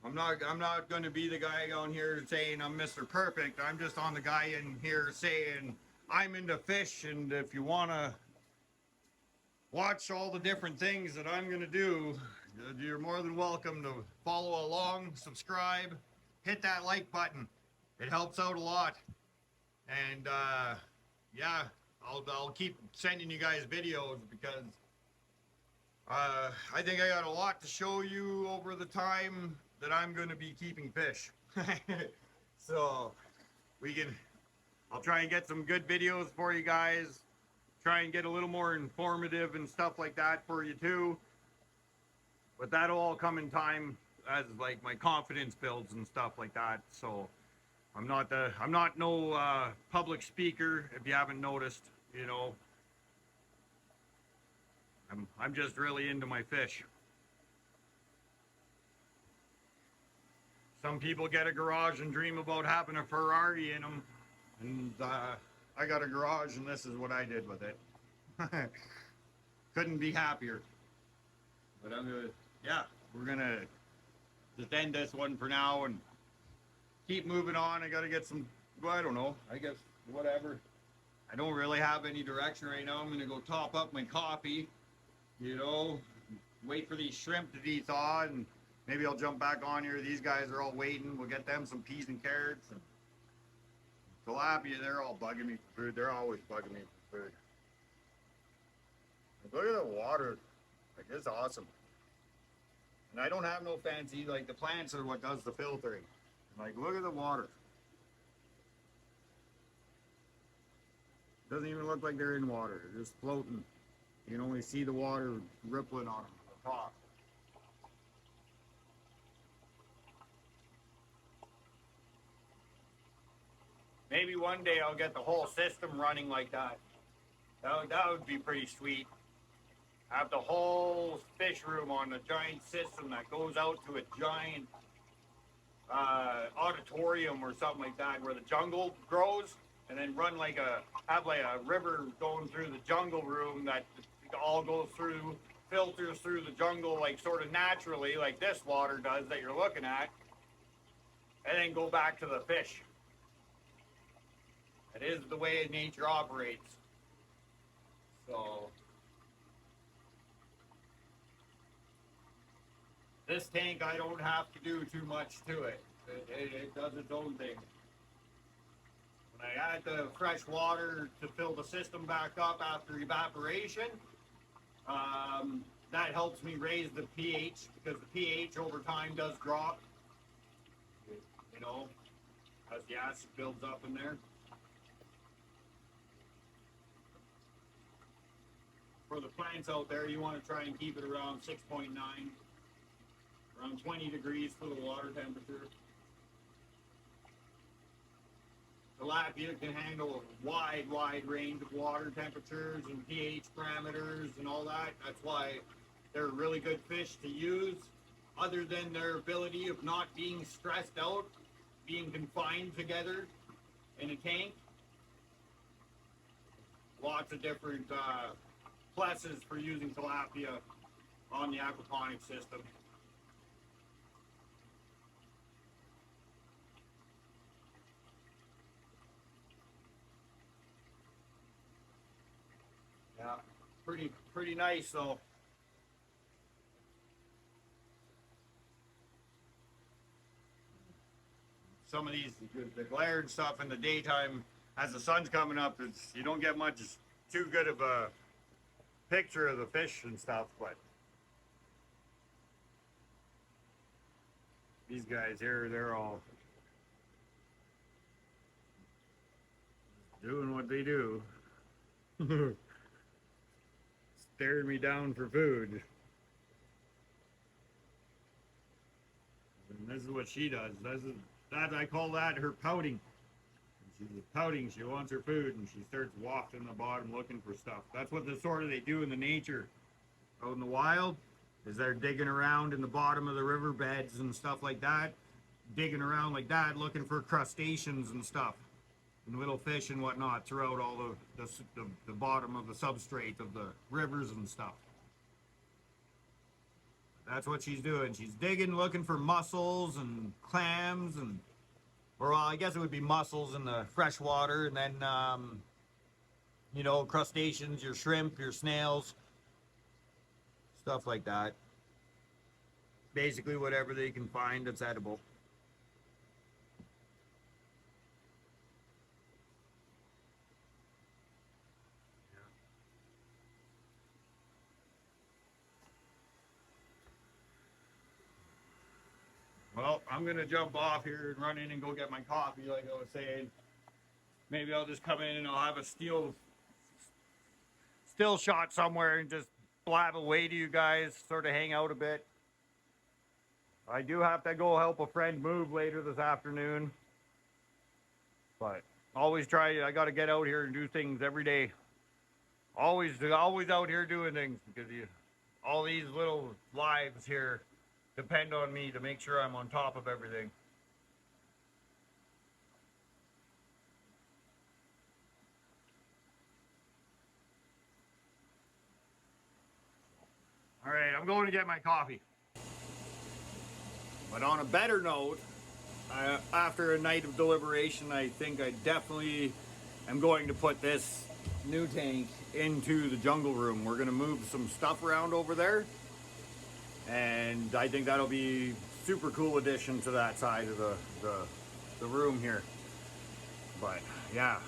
I'm not going to be the guy on here saying I'm Mr. Perfect. I'm just on the guy in here saying I'm into fish, and if you want to watch all the different things that I'm going to do, you're more than welcome to follow along, subscribe, hit that like button. It helps out a lot. And yeah, I'll keep sending you guys videos because I think I got a lot to show you over the time that I'm going to be keeping fish. So I'll try and get some good videos for you guys. Try and get a little more informative and stuff like that for you too. But that'll all come in time as like my confidence builds and stuff like that. So I'm not no public speaker if you haven't noticed, you know. I'm just really into my fish. Some people get a garage and dream about having a Ferrari in them, and I got a garage and this is what I did with it. Couldn't be happier. But we're gonna just end this one for now and keep moving on. I gotta get some, well, I don't know, I guess whatever. I don't really have any direction right now. I'm gonna go top up my coffee, you know, wait for these shrimp to de-thaw, and maybe I'll jump back on here. These guys are all waiting. We'll get them some peas and carrots. And tilapia, they're all bugging me for food. They're always bugging me for food. Look at the water. Like, it's awesome. And I don't have no fancy, like the plants are what does the filtering. Like, look at the water. Doesn't even look like they're in water. They're just floating. You can only see the water rippling on them at the top. Maybe one day I'll get the whole system running like that. That would be pretty sweet. Have the whole fish room on a giant system that goes out to a giant auditorium or something like that, where the jungle grows, and then have like a river going through the jungle room that all goes through, filters through the jungle, like sort of naturally, like this water does that you're looking at, and then go back to the fish. It is the way nature operates. So this tank, I don't have to do too much to it. It does its own thing. When I add the fresh water to fill the system back up after evaporation, that helps me raise the pH, because the pH over time does drop, you know, as the acid builds up in there. For the plants out there, you want to try and keep it around 6.9, around 20 degrees for the water temperature. Tilapia can handle a wide range of water temperatures and pH parameters and all that. That's why they're a really good fish to use, other than their ability of not being stressed out, being confined together in a tank. Lots of different pluses for using tilapia on the aquaponics system. Yeah, pretty nice though. Some of these, the glare and stuff in the daytime, as the sun's coming up, you don't get much too good of a picture of the fish and stuff, but these guys here, they're all doing what they do. Staring me down for food. And this is what she does. I call that her pouting. She's pouting. She wants her food, and she starts wafting the bottom looking for stuff. That's what they do in the nature out in the wild. Is they're digging around in the bottom of the riverbeds and stuff like that, digging around like that, looking for crustaceans and stuff, and little fish and whatnot throughout all the bottom of the substrate of the rivers and stuff. That's what she's doing. She's digging, looking for mussels and clams, and, or I guess it would be mussels in the fresh water, and then you know, crustaceans, your shrimp, your snails, stuff like that. basically whatever they can find that's edible. Well, I'm gonna jump off here and run in and go get my coffee, like I was saying. Maybe I'll just come in and I'll have a still shot somewhere and just blab away to you guys, sort of hang out a bit. I do have to go help a friend move later this afternoon, but always try. I got to get out here and do things every day. Always out here doing things because all these little lives here depend on me to make sure I'm on top of everything. All right, I'm going to get my coffee. But on a better note, after a night of deliberation, I think I definitely am going to put this new tank into the jungle room. We're going to move some stuff around over there, and I think that'll be super cool addition to that side of the room here. But yeah.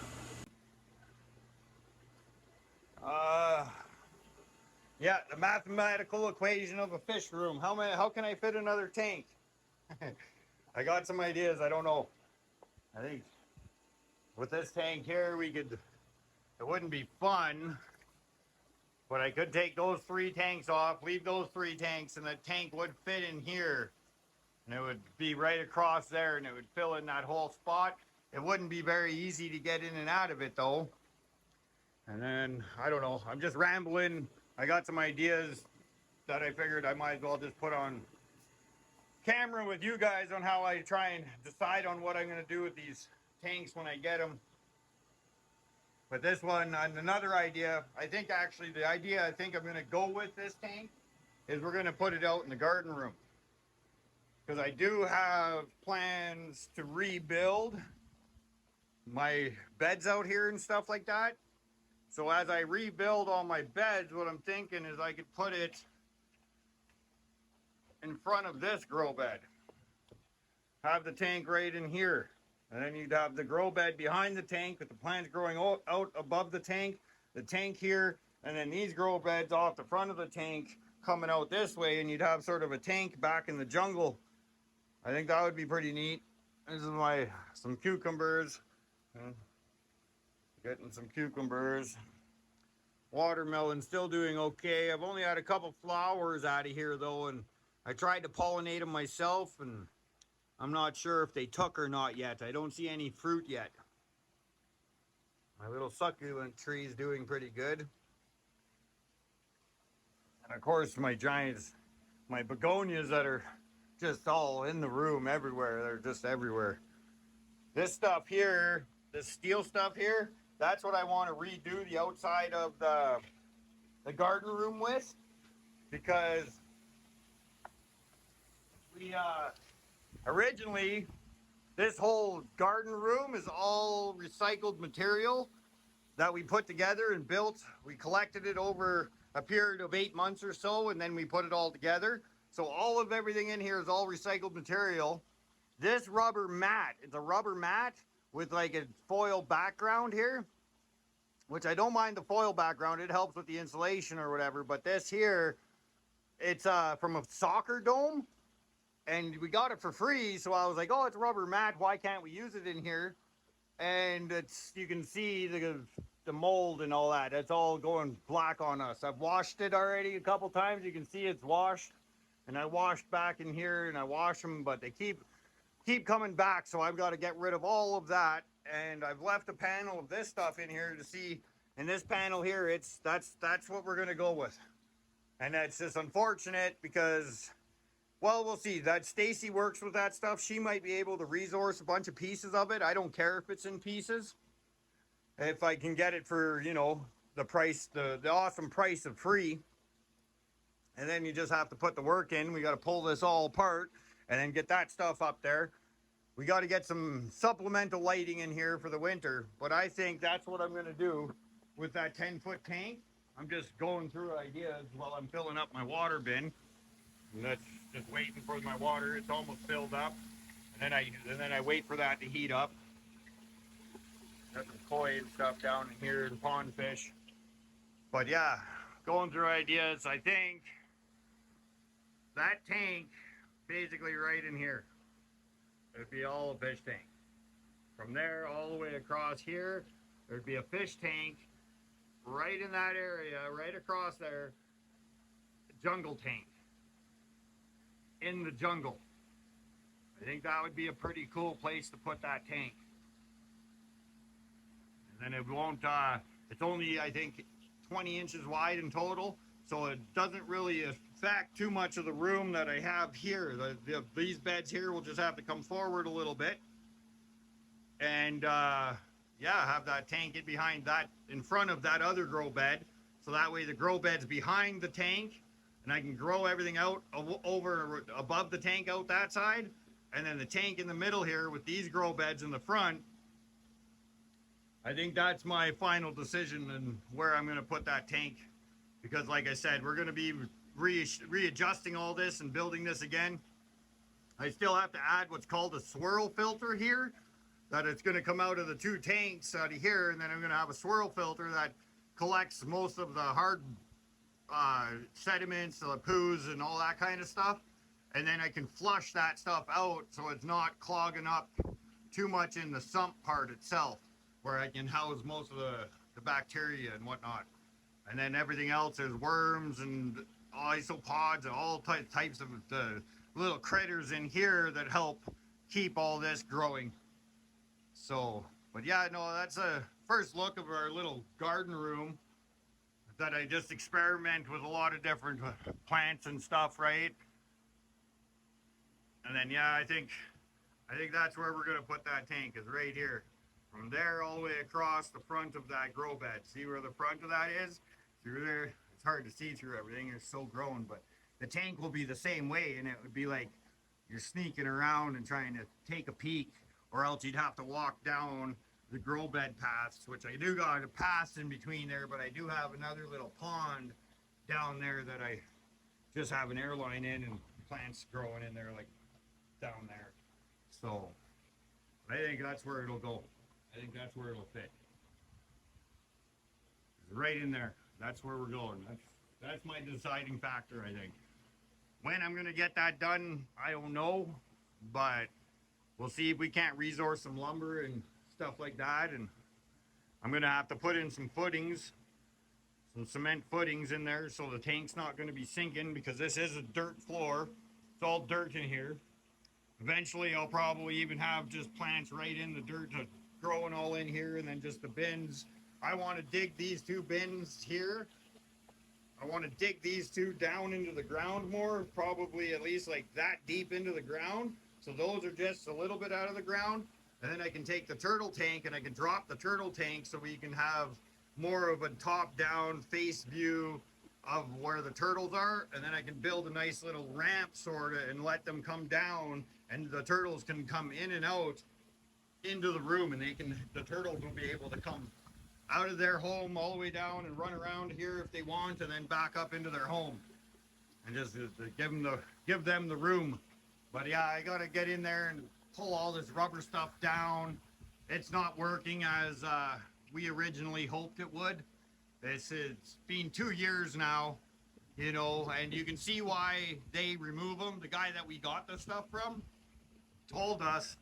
Yeah, the mathematical equation of a fish room. How can I fit another tank? I got some ideas. I don't know. I think with this tank here, it wouldn't be fun, but I could take those 3 tanks off, leave those 3 tanks, and the tank would fit in here. And it would be right across there, and it would fill in that whole spot. It wouldn't be very easy to get in and out of it, though. And then, I don't know. I'm just rambling. I got some ideas that I figured I might as well just put on camera with you guys on how I try and decide on what I'm going to do with these tanks when I get them. But this one, another idea, I think actually the idea I think I'm going to go with this tank is we're going to put it out in the garden room. Because I do have plans to rebuild my beds out here and stuff like that. So as I rebuild all my beds, what I'm thinking is I could put it in front of this grow bed. Have the tank right in here. And then you'd have the grow bed behind the tank with the plants growing out above the tank here, and then these grow beds off the front of the tank coming out this way, and you'd have sort of a tank back in the jungle. I think that would be pretty neat. This is some cucumbers. Getting some cucumbers. Watermelon still doing okay. I've only had a couple flowers out of here though, and I tried to pollinate them myself, and I'm not sure if they took or not yet. I don't see any fruit yet. My little succulent tree is doing pretty good. And of course my begonias that are just all in the room everywhere. They're just everywhere. This stuff here, this steel stuff here, that's what I want to redo the outside of the garden room with, because we originally this whole garden room is all recycled material that we put together and built. We collected it over a period of 8 months or so, and then we put it all together. So all of everything in here is all recycled material. This rubber mat, it's a rubber mat with like a foil background here, which I don't mind the foil background. It helps with the insulation or whatever. But this here, it's from a soccer dome, and we got it for free. So I was like, oh, it's a rubber mat. Why can't we use it in here? And you can see the mold and all that. It's all going black on us. I've washed it already a couple times. You can see it's washed. And I washed back in here and I wash them, but they keep coming back, so I've got to get rid of all of that. And I've left a panel of this stuff in here to see. In this panel here, that's what we're gonna go with. And that's just unfortunate because, well, we'll see. That Stacy works with that stuff. She might be able to resource a bunch of pieces of it. I don't care if it's in pieces, if I can get it for, you know, the price, the awesome price of free. And then you just have to put the work in. We got to pull this all apart and then get that stuff up there. We got to get some supplemental lighting in here for the winter, but I think that's what I'm going to do with that 10-foot tank. I'm just going through ideas while I'm filling up my water bin. And that's just waiting for my water. It's almost filled up. And then I wait for that to heat up. Got some koi and stuff down in here and pond fish. But yeah, going through ideas, I think that tank basically right in here. It'd be all a fish tank. From there all the way across here, there'd be a fish tank right in that area, right across there. Jungle tank. In the jungle. I think that would be a pretty cool place to put that tank. And then it won't, it's only, I think, 20 inches wide in total, so it doesn't really affect too much of the room that I have here. These beds here will just have to come forward a little bit. And, yeah, have that tank in behind that, in front of that other grow bed. So that way the grow bed's behind the tank, and I can grow everything out over above the tank out that side. And then the tank in the middle here with these grow beds in the front. I think that's my final decision and where I'm going to put that tank. Because like I said, we're going to be readjusting all this and building this again. I still have to add what's called a swirl filter here. That it's going to come out of the two tanks out of here. And then I'm going to have a swirl filter that collects most of the hard sediments, the poos and all that kind of stuff. And then I can flush that stuff out so it's not clogging up too much in the sump part itself, where I can house most of the bacteria and whatnot. And then everything else is worms and isopods and all types of the little critters in here that help keep all this growing. So, but yeah, no, that's a first look of our little garden room that I just experiment with a lot of different plants and stuff, right? And then, yeah, I think that's where we're going to put that tank, is right here. From there all the way across the front of that grow bed. See where the front of that is? Through there, it's hard to see through everything. It's so grown, but the tank will be the same way, and it would be like you're sneaking around and trying to take a peek, or else you'd have to walk down the grow bed paths, which I do got a path in between there, but I do have another little pond down there that I just have an airline in and plants growing in there like down there. So I think that's where it'll go. I think that's where it'll fit. It's right in there. That's where we're going. That's my deciding factor, I think. When I'm going to get that done, I don't know. But we'll see if we can't resource some lumber and stuff like that. And I'm going to have to put in some footings, some cement footings in there so the tank's not going to be sinking, because this is a dirt floor. It's all dirt in here. Eventually, I'll probably even have just plants right in the dirt growing all in here, and then just the bins. I want to dig these two bins here. I want to dig these two down into the ground more, probably at least like that deep into the ground. So those are just a little bit out of the ground. And then I can take the turtle tank and I can drop the turtle tank so we can have more of a top-down face view of where the turtles are, and then I can build a nice little ramp sort of and let them come down, and the turtles can come in and out into the room, and the turtles will be able to come out of their home all the way down and run around here if they want, and then back up into their home, and just give them the room. But yeah, I gotta get in there and pull all this rubber stuff down. It's not working as we originally hoped it would. It's been 2 years now, you know, and you can see why they remove them. The guy that we got the stuff from told us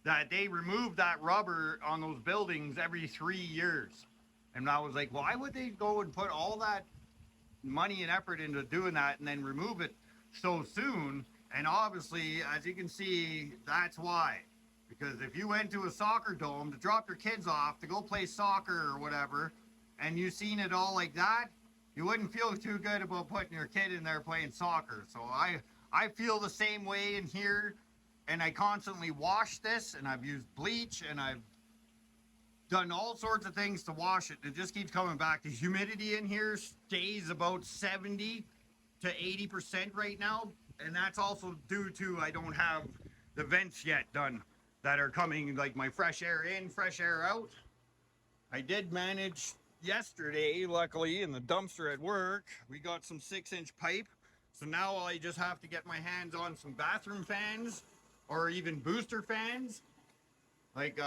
that they remove that rubber on those buildings every 3 years. And I was like, why would they go and put all that money and effort into doing that and then remove it so soon? And obviously, as you can see, that's why. Because if you went to a soccer dome to drop your kids off to go play soccer or whatever, and you seen it all like that, you wouldn't feel too good about putting your kid in there playing soccer. So I feel the same way in here, and I constantly wash this, and I've used bleach, and I've done all sorts of things to wash it. It just keeps coming back. The humidity in here stays about 70 to 80% right now, and that's also due to I don't have the vents yet done that are coming, like my fresh air in, fresh air out. I did manage yesterday, luckily, in the dumpster at work, we got some 6-inch pipe So now I just have to get my hands on some bathroom fans or even booster fans. Like,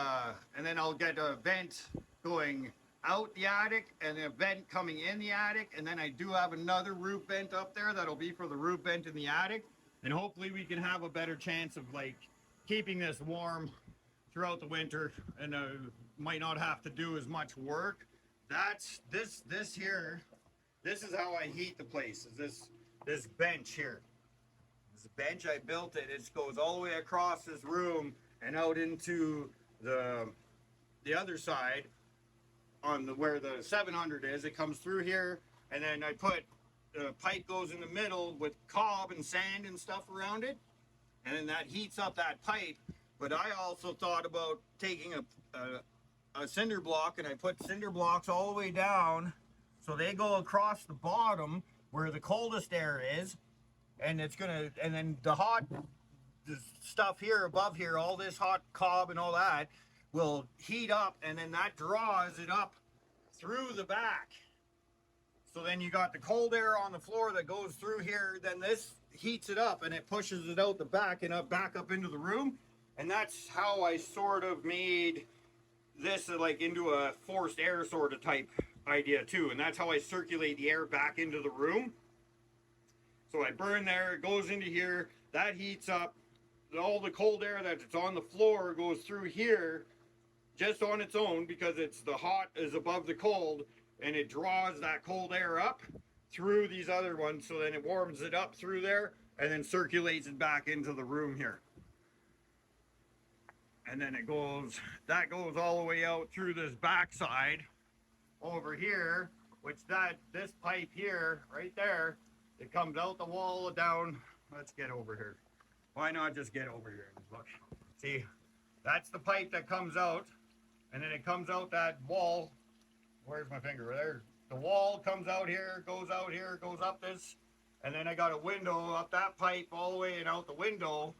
and then I'll get a vent going out the attic and a vent coming in the attic. And then I do have another roof vent up there that'll be for the roof vent in the attic. And hopefully we can have a better chance of like keeping this warm throughout the winter, and might not have to do as much work. That's this here. This is how I heat the place. Is this bench here? This bench, I built it. It goes all the way across this room and out into the other side on the where the 700 is. It comes through here, and then I put the pipe goes in the middle with cob and sand and stuff around it, and then that heats up that pipe. But I also thought about taking a cinder block, and I put cinder blocks all the way down so they go across the bottom where the coldest air is, and it's gonna, and then the stuff here above here, all this hot cob and all that will heat up, and then that draws it up through the back. So then you got the cold air on the floor that goes through here, then this heats it up and it pushes it out the back and up back up into the room. And that's how I sort of made this like into a forced air sort of type idea too. And that's how I circulate the air back into the room. So I burn there, it goes into here, that heats up. All the cold air that's on the floor goes through here just on its own because it's the hot is above the cold, and it draws that cold air up through these other ones. So then it warms it up through there and then circulates it back into the room here. And then that goes all the way out through this backside over here, which this pipe here, right there, it comes out the wall down. Let's get over here. Why not just get over here and look? See, that's the pipe that comes out, and then it comes out that wall. Where's my finger? There. The wall comes out here, goes up this, and then I got a window up that pipe all the way and out the window.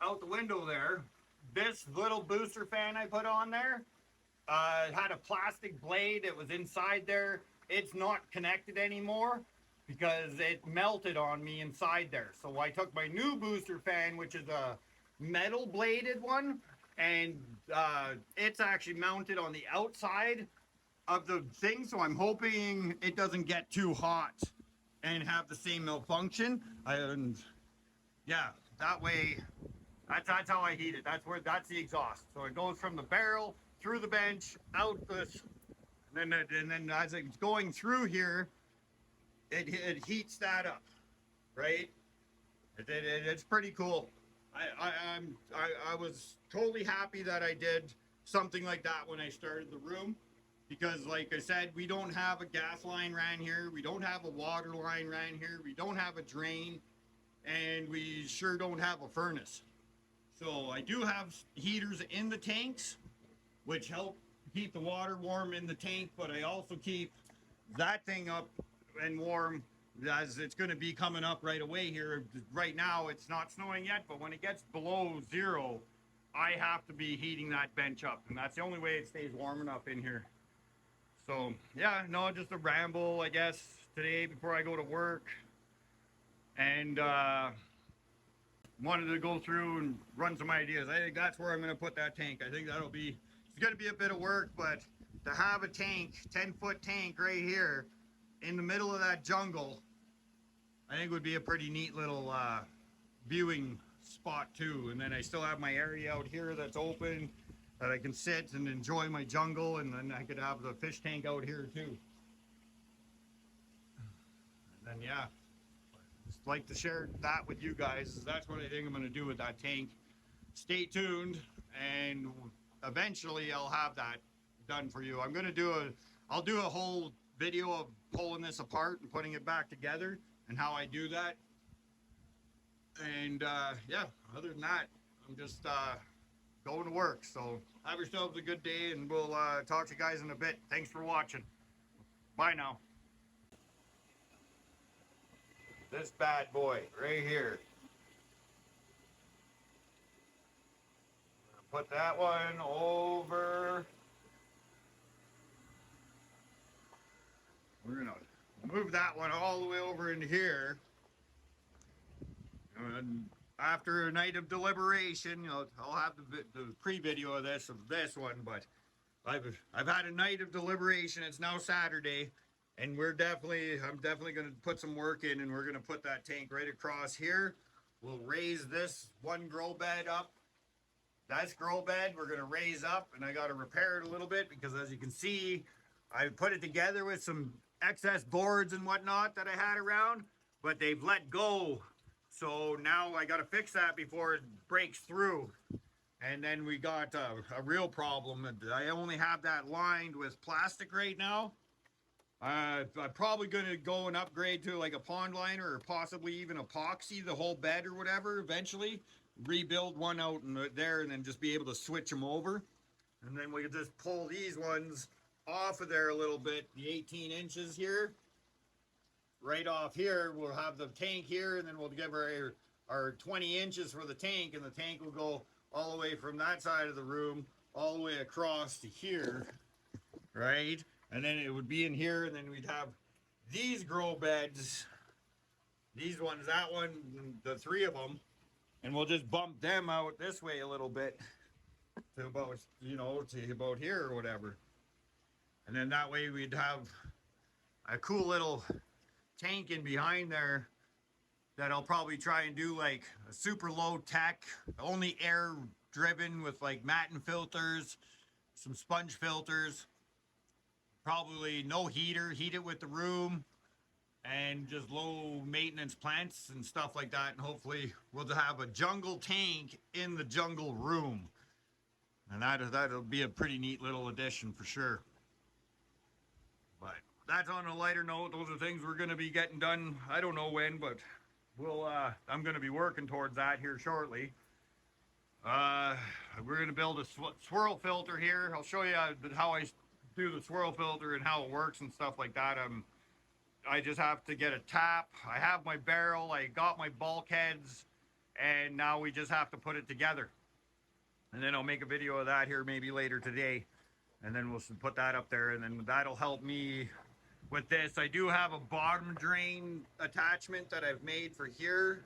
Out the window there, this little booster fan I put on there had a plastic blade. It was inside there. It's not connected anymore because it melted on me inside there. So I took my new booster fan, which is a metal bladed one, and it's actually mounted on the outside of the thing. So I'm hoping it doesn't get too hot and have the same malfunction. And yeah, that way. That's how I heat it. That's the exhaust. So it goes from the barrel through the bench out this, and then as it's going through here, it heats that up, right? It's pretty cool. I was totally happy that I did something like that when I started the room, because like I said, we don't have a gas line ran here, we don't have a water line ran here, we don't have a drain, and we sure don't have a furnace. So I do have heaters in the tanks, which help keep the water warm in the tank, but I also keep that thing up and warm as it's going to be coming up right away here. Right now it's not snowing yet, but when it gets below zero, I have to be heating that bench up, and that's the only way it stays warm enough in here. So yeah, no, just a ramble, I guess, today before I go to work. And wanted to go through and run some ideas. I think that's where I'm going to put that tank. I think it's going to be a bit of work, but to have a tank, 10-foot tank right here in the middle of that jungle, I think would be a pretty neat little viewing spot too. And then I still have my area out here that's open that I can sit and enjoy my jungle, and then I could have the fish tank out here too. And then yeah, just like to share that with you guys. That's what I think I'm going to do with that tank. Stay tuned, and eventually I'll have that done for you. I'll do a whole video of pulling this apart and putting it back together and how I do that. And yeah, other than that, I'm just going to work. So have yourselves a good day, and we'll talk to you guys in a bit. Thanks for watching. Bye now. This bad boy right here. Put that one over. We're gonna move move that one all the way over into here. And after a night of deliberation, you know, I'll have the pre-video of this one, but I've had a night of deliberation. It's now Saturday, and I'm definitely going to put some work in, and we're going to put that tank right across here. We'll raise this one grow bed up. That's grow bed we're going to raise up, and I got to repair it a little bit because, as you can see, I put it together with some excess boards and whatnot that I had around, but they've let go. So now I got to fix that before it breaks through. And then we got a real problem. I only have that lined with plastic right now. I'm probably going to go and upgrade to like a pond liner or possibly even epoxy the whole bed or whatever eventually. Rebuild one out in there and then just be able to switch them over. And then we can just pull these ones off of there a little bit, the 18 inches here. Right off here, we'll have the tank here, and then we'll give our 20 inches for the tank, and the tank will go all the way from that side of the room all the way across to here, right? And then it would be in here, and then we'd have these grow beds, these ones, that one, the three of them, and we'll just bump them out this way a little bit to about, you know, to about here or whatever. And then that way we'd have a cool little tank in behind there that I'll probably try and do like a super low tech, only air driven with like Matten filters, some sponge filters, probably no heater, heat it with the room, and just low maintenance plants and stuff like that. And hopefully we'll have a jungle tank in the jungle room. And that'll be a pretty neat little addition for sure. But that's on a lighter note. Those are things we're going to be getting done. I don't know when, but I'm going to be working towards that here shortly. We're going to build a swirl filter here. I'll show you how I do the swirl filter and how it works and stuff like that. I just have to get a tap. I have my barrel. I got my bulkheads, and now we just have to put it together. And then I'll make a video of that here maybe later today, and then we'll put that up there, and then that'll help me with this. I do have a bottom drain attachment that I've made for here.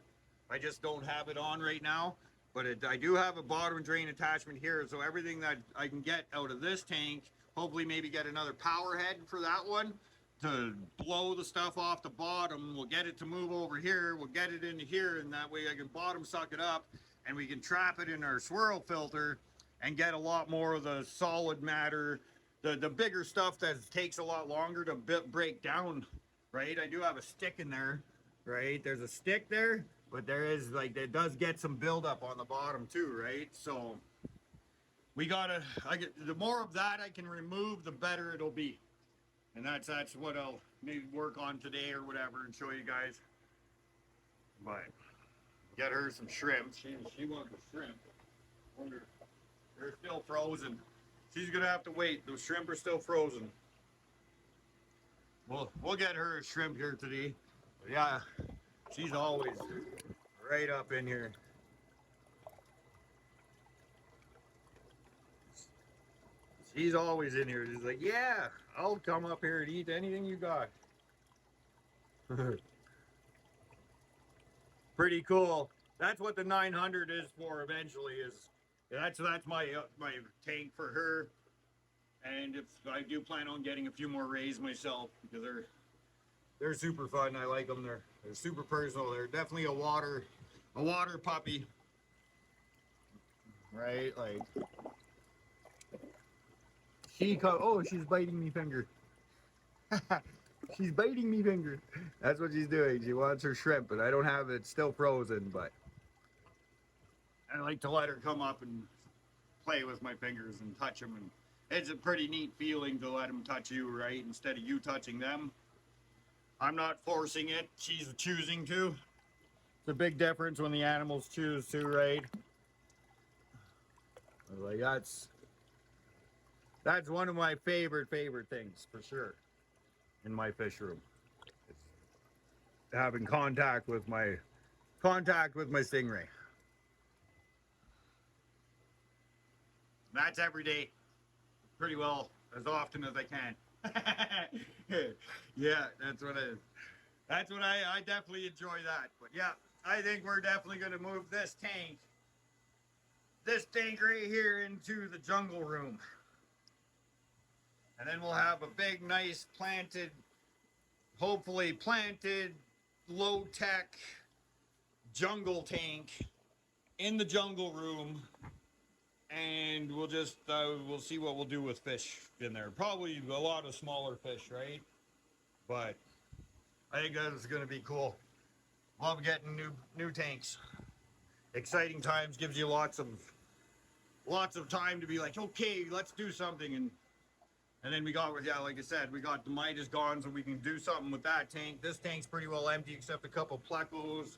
I just don't have it on right now, but I do have a bottom drain attachment here, so everything that I can get out of this tank, hopefully maybe get another power head for that one to blow the stuff off the bottom. We'll get it to move over here, we'll get it into here, and that way I can bottom suck it up, and we can trap it in our swirl filter and get a lot more of the solid matter, the bigger stuff that takes a lot longer to break down, right? I do have a stick in there, right? There's a stick there, but there is like, it does get some buildup on the bottom too, right? So we gotta, the more of that I can remove, the better it'll be. And that's what I'll maybe work on today or whatever and show you guys. But get her some shrimp. She wants the shrimp. Wonder, they're still frozen. She's gonna have to wait. Those shrimp are still frozen. We'll get her a shrimp here today. But yeah, she's always right up in here. She's always in here. She's like, yeah, I'll come up here and eat anything you got. Pretty cool. That's what the 900 is for eventually. That's my tank for her. And if I do plan on getting a few more rays myself, because they're super fun. I like them. They're super personal. They're definitely a water puppy, right? Like she's biting me finger. She's biting me finger. That's what she's doing. She wants her shrimp, but I don't have it. It's still frozen, but I like to let her come up and play with my fingers and touch them. And it's a pretty neat feeling to let them touch you, right? Instead of you touching them. I'm not forcing it. She's choosing to. It's a big difference when the animals choose to, right? Like that's one of my favorite things for sure in my fish room. It's having contact with my stingray. That's every day, pretty well as often as I can. Yeah, that's what it is. That's what I definitely enjoy that. But yeah, I think we're definitely going to move this tank right here into the jungle room. And then we'll have a big, nice planted, hopefully planted, low tech jungle tank in the jungle room. And we'll see what we'll do with fish in there. Probably a lot of smaller fish, right? But I think that is going to be cool. Love getting new tanks. Exciting times, gives you lots of time to be like, okay, let's do something. And then we got, yeah, like I said, we got the Midas gone, so we can do something with that tank. This tank's pretty well empty except a couple plecos.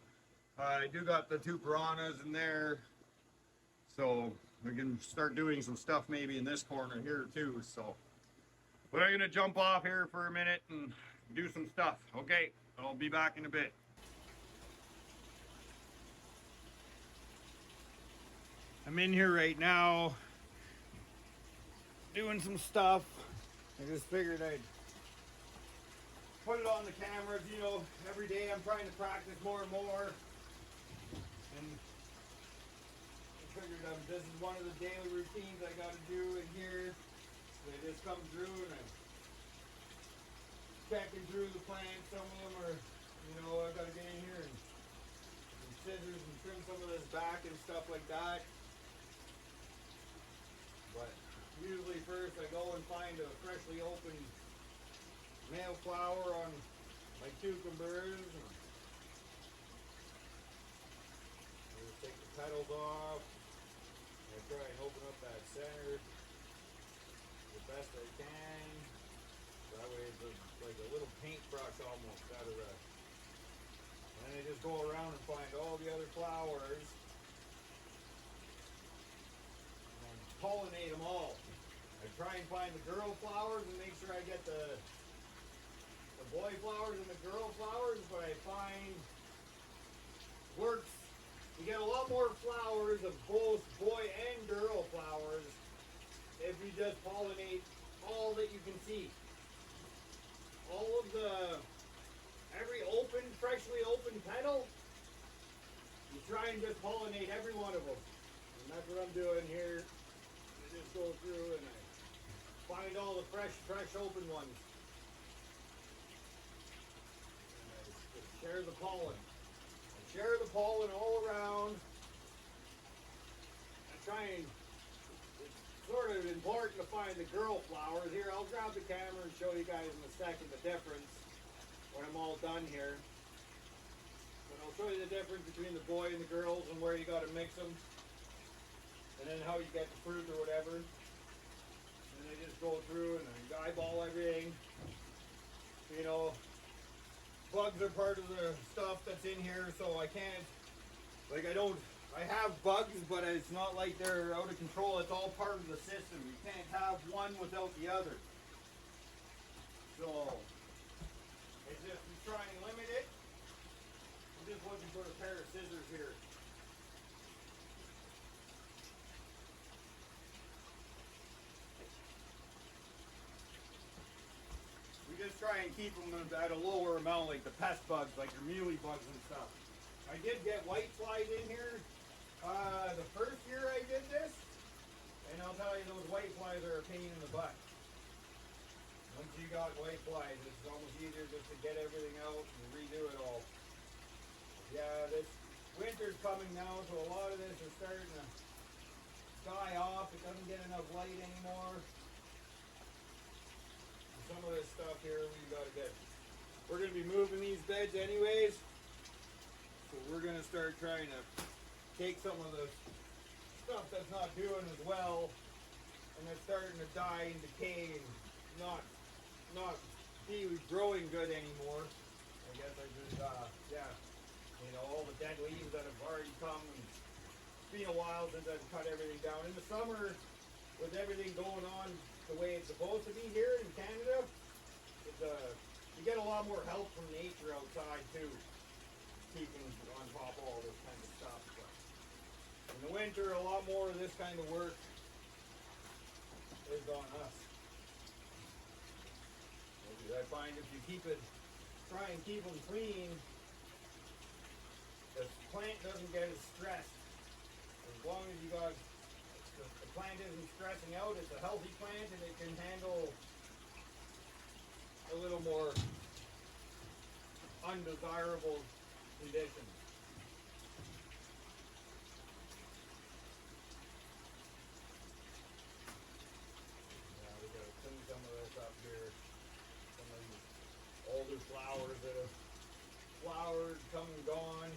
I do got the two piranhas in there, so we can start doing some stuff maybe in this corner here too. So, but I'm gonna jump off here for a minute and do some stuff. Okay, I'll be back in a bit. I'm in here right now doing some stuff. I just figured I'd put it on the cameras. You know, every day I'm trying to practice more and more. And I figured this is one of the daily routines I got to do in here. So I just come through and I'm checking through the plants. Some of them are, you know, I got to get in here and scissors and trim some of this back and stuff like that. But usually first I go and find a freshly opened male flower on my cucumbers. I just take the petals off. I try and open up that center the best I can. That way it's like a little paintbrush almost out of the. And then I just go around and find all the other flowers. Pollinate them all. I try and find the girl flowers and make sure I get the boy flowers and the girl flowers, but I find works. You get a lot more flowers of both boy and girl flowers if you just pollinate all that you can see. All of every freshly opened petal, you try and just pollinate every one of them. And that's what I'm doing here. I just go through and I find all the fresh open ones. And I just share the pollen. I share the pollen all around. I try and, it's sort of important to find the girl flowers. Here, I'll grab the camera and show you guys in a second the difference when I'm all done here. But I'll show you the difference between the boy and the girls and where you got to mix them. And then how you get the fruit or whatever. And I just go through and I eyeball everything. You know, bugs are part of the stuff that's in here, so I can't, I have bugs, but it's not like they're out of control. It's all part of the system. You can't have one without the other. So, it's just you try and limit it. I'm just looking for a pair of scissors here. We just try and keep them at a lower amount, like the pest bugs, like your mealy bugs and stuff. I did get white flies in here the first year I did this, and I'll tell you, those white flies are a pain in the butt. Once you got white flies, it's almost easier just to get everything out and redo it all. Yeah, this winter's coming now, so a lot of this is starting to die off. It doesn't get enough light anymore. Some of this stuff here we got to get. We're going to be moving these beds anyways, so we're going to start trying to take some of the stuff that's not doing as well, and it's starting to die and decay and not be growing good anymore. I guess I just yeah, you know, all the dead leaves that have already come. And it's been a while since I've cut everything down. In the summer, with everything going on the way it's supposed to be here in Canada, you get a lot more help from nature outside too, keeping on top of all this kind of stuff. But in the winter, a lot more of this kind of work is on us. find if you try and keep them clean, the plant doesn't get as stressed. As long as the plant isn't stressing out, it's a healthy plant and it can handle a little more undesirable conditions. Yeah, we gotta clean some of this up here. Some of these older flowers that have flowered, come and gone.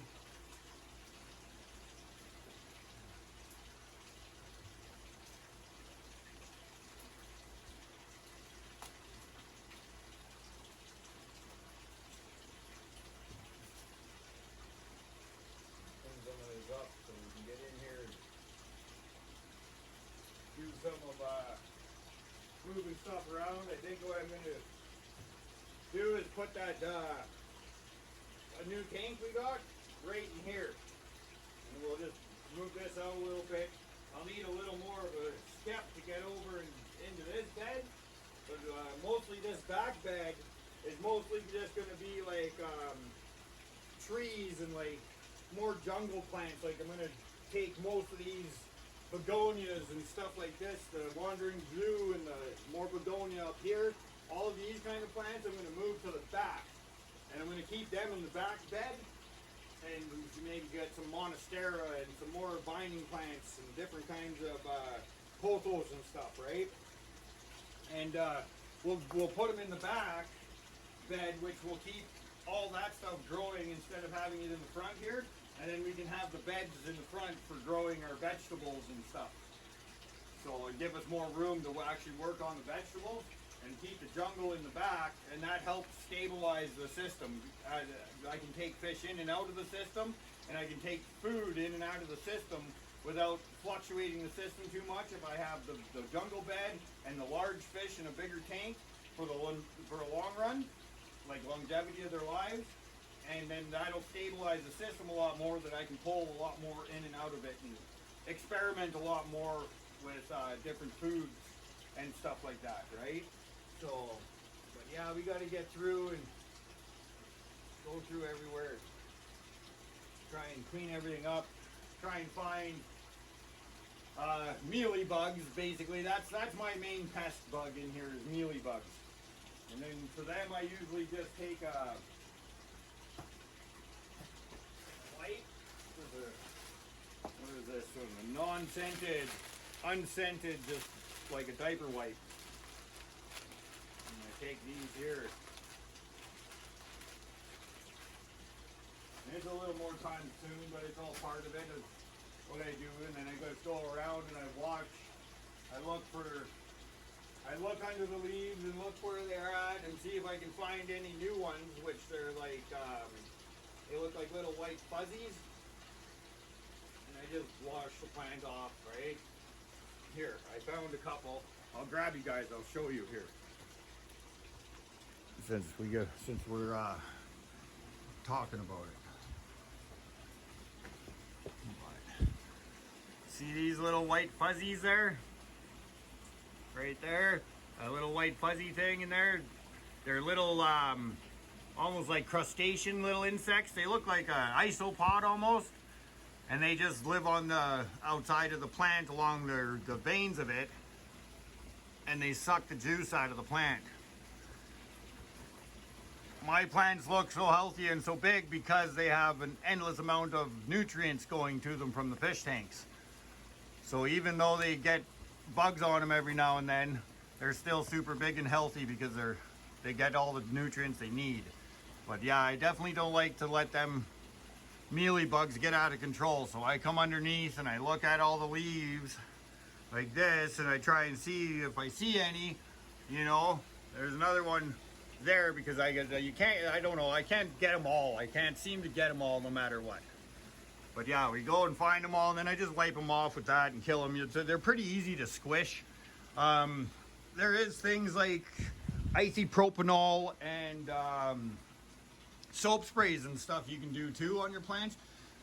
Some of this up so we can get in here and do some of moving stuff around. I think what I'm going to do is put that a new tank we got right in here, and we'll just move this out a little bit. I'll need a little more of a step to get over into this bed, but mostly this back bed is mostly just going to be like trees and like more jungle plants. Like I'm going to take most of these begonias and stuff like this, the wandering blue and the more begonia up here. All of these kind of plants I'm going to move to the back, and I'm going to keep them in the back bed, and maybe get some monstera and some more binding plants and different kinds of pothos and stuff, right? And we'll put them in the back bed, which will keep all that stuff growing instead of having it in the front here. And then we can have the beds in the front for growing our vegetables and stuff. So it'll give us more room to actually work on the vegetables and keep the jungle in the back, and that helps stabilize the system. I can take fish in and out of the system, and I can take food in and out of the system without fluctuating the system too much. If I have the jungle bed and the large fish in a bigger tank for a long run, like longevity of their lives, and then that'll stabilize the system a lot more, that I can pull a lot more in and out of it and experiment a lot more with different foods and stuff like that, right? So, but yeah, we got to get through and go through everywhere, try and clean everything up, try and find mealy bugs. Basically, that's my main pest bug in here, is mealy bugs. And then for them, I usually just take a wipe. What is this one? A non-scented, unscented, just like a diaper wipe. And I take these here. And it's a little more time consuming, but it's all part of it. It's what I do, and then I just go around and I watch. I look under the leaves and look where they're at and see if I can find any new ones, which they're like, they look like little white fuzzies. And I just wash the plant off, right? Here, I found a couple. I'll grab you guys, I'll show you here. Since we're talking about it. See these little white fuzzies there? Right there, a little white fuzzy thing in there. They're little, almost like crustacean little insects. They look like an isopod almost, and they just live on the outside of the plant along the veins of it, and they suck the juice out of the plant. My plants look so healthy and so big because they have an endless amount of nutrients going to them from the fish tanks. So even though they get bugs on them every now and then, they're still super big and healthy because they get all the nutrients they need. But yeah, I definitely don't like to let them mealy bugs get out of control. So I come underneath and I look at all the leaves like this, and I try and see if I see any. You know, there's another one there, because I can't get them all. I can't seem to get them all no matter what. But yeah, we go and find them all, and then I just wipe them off with that and kill them. They're pretty easy to squish. There is things like isopropanol and soap sprays and stuff you can do too on your plants.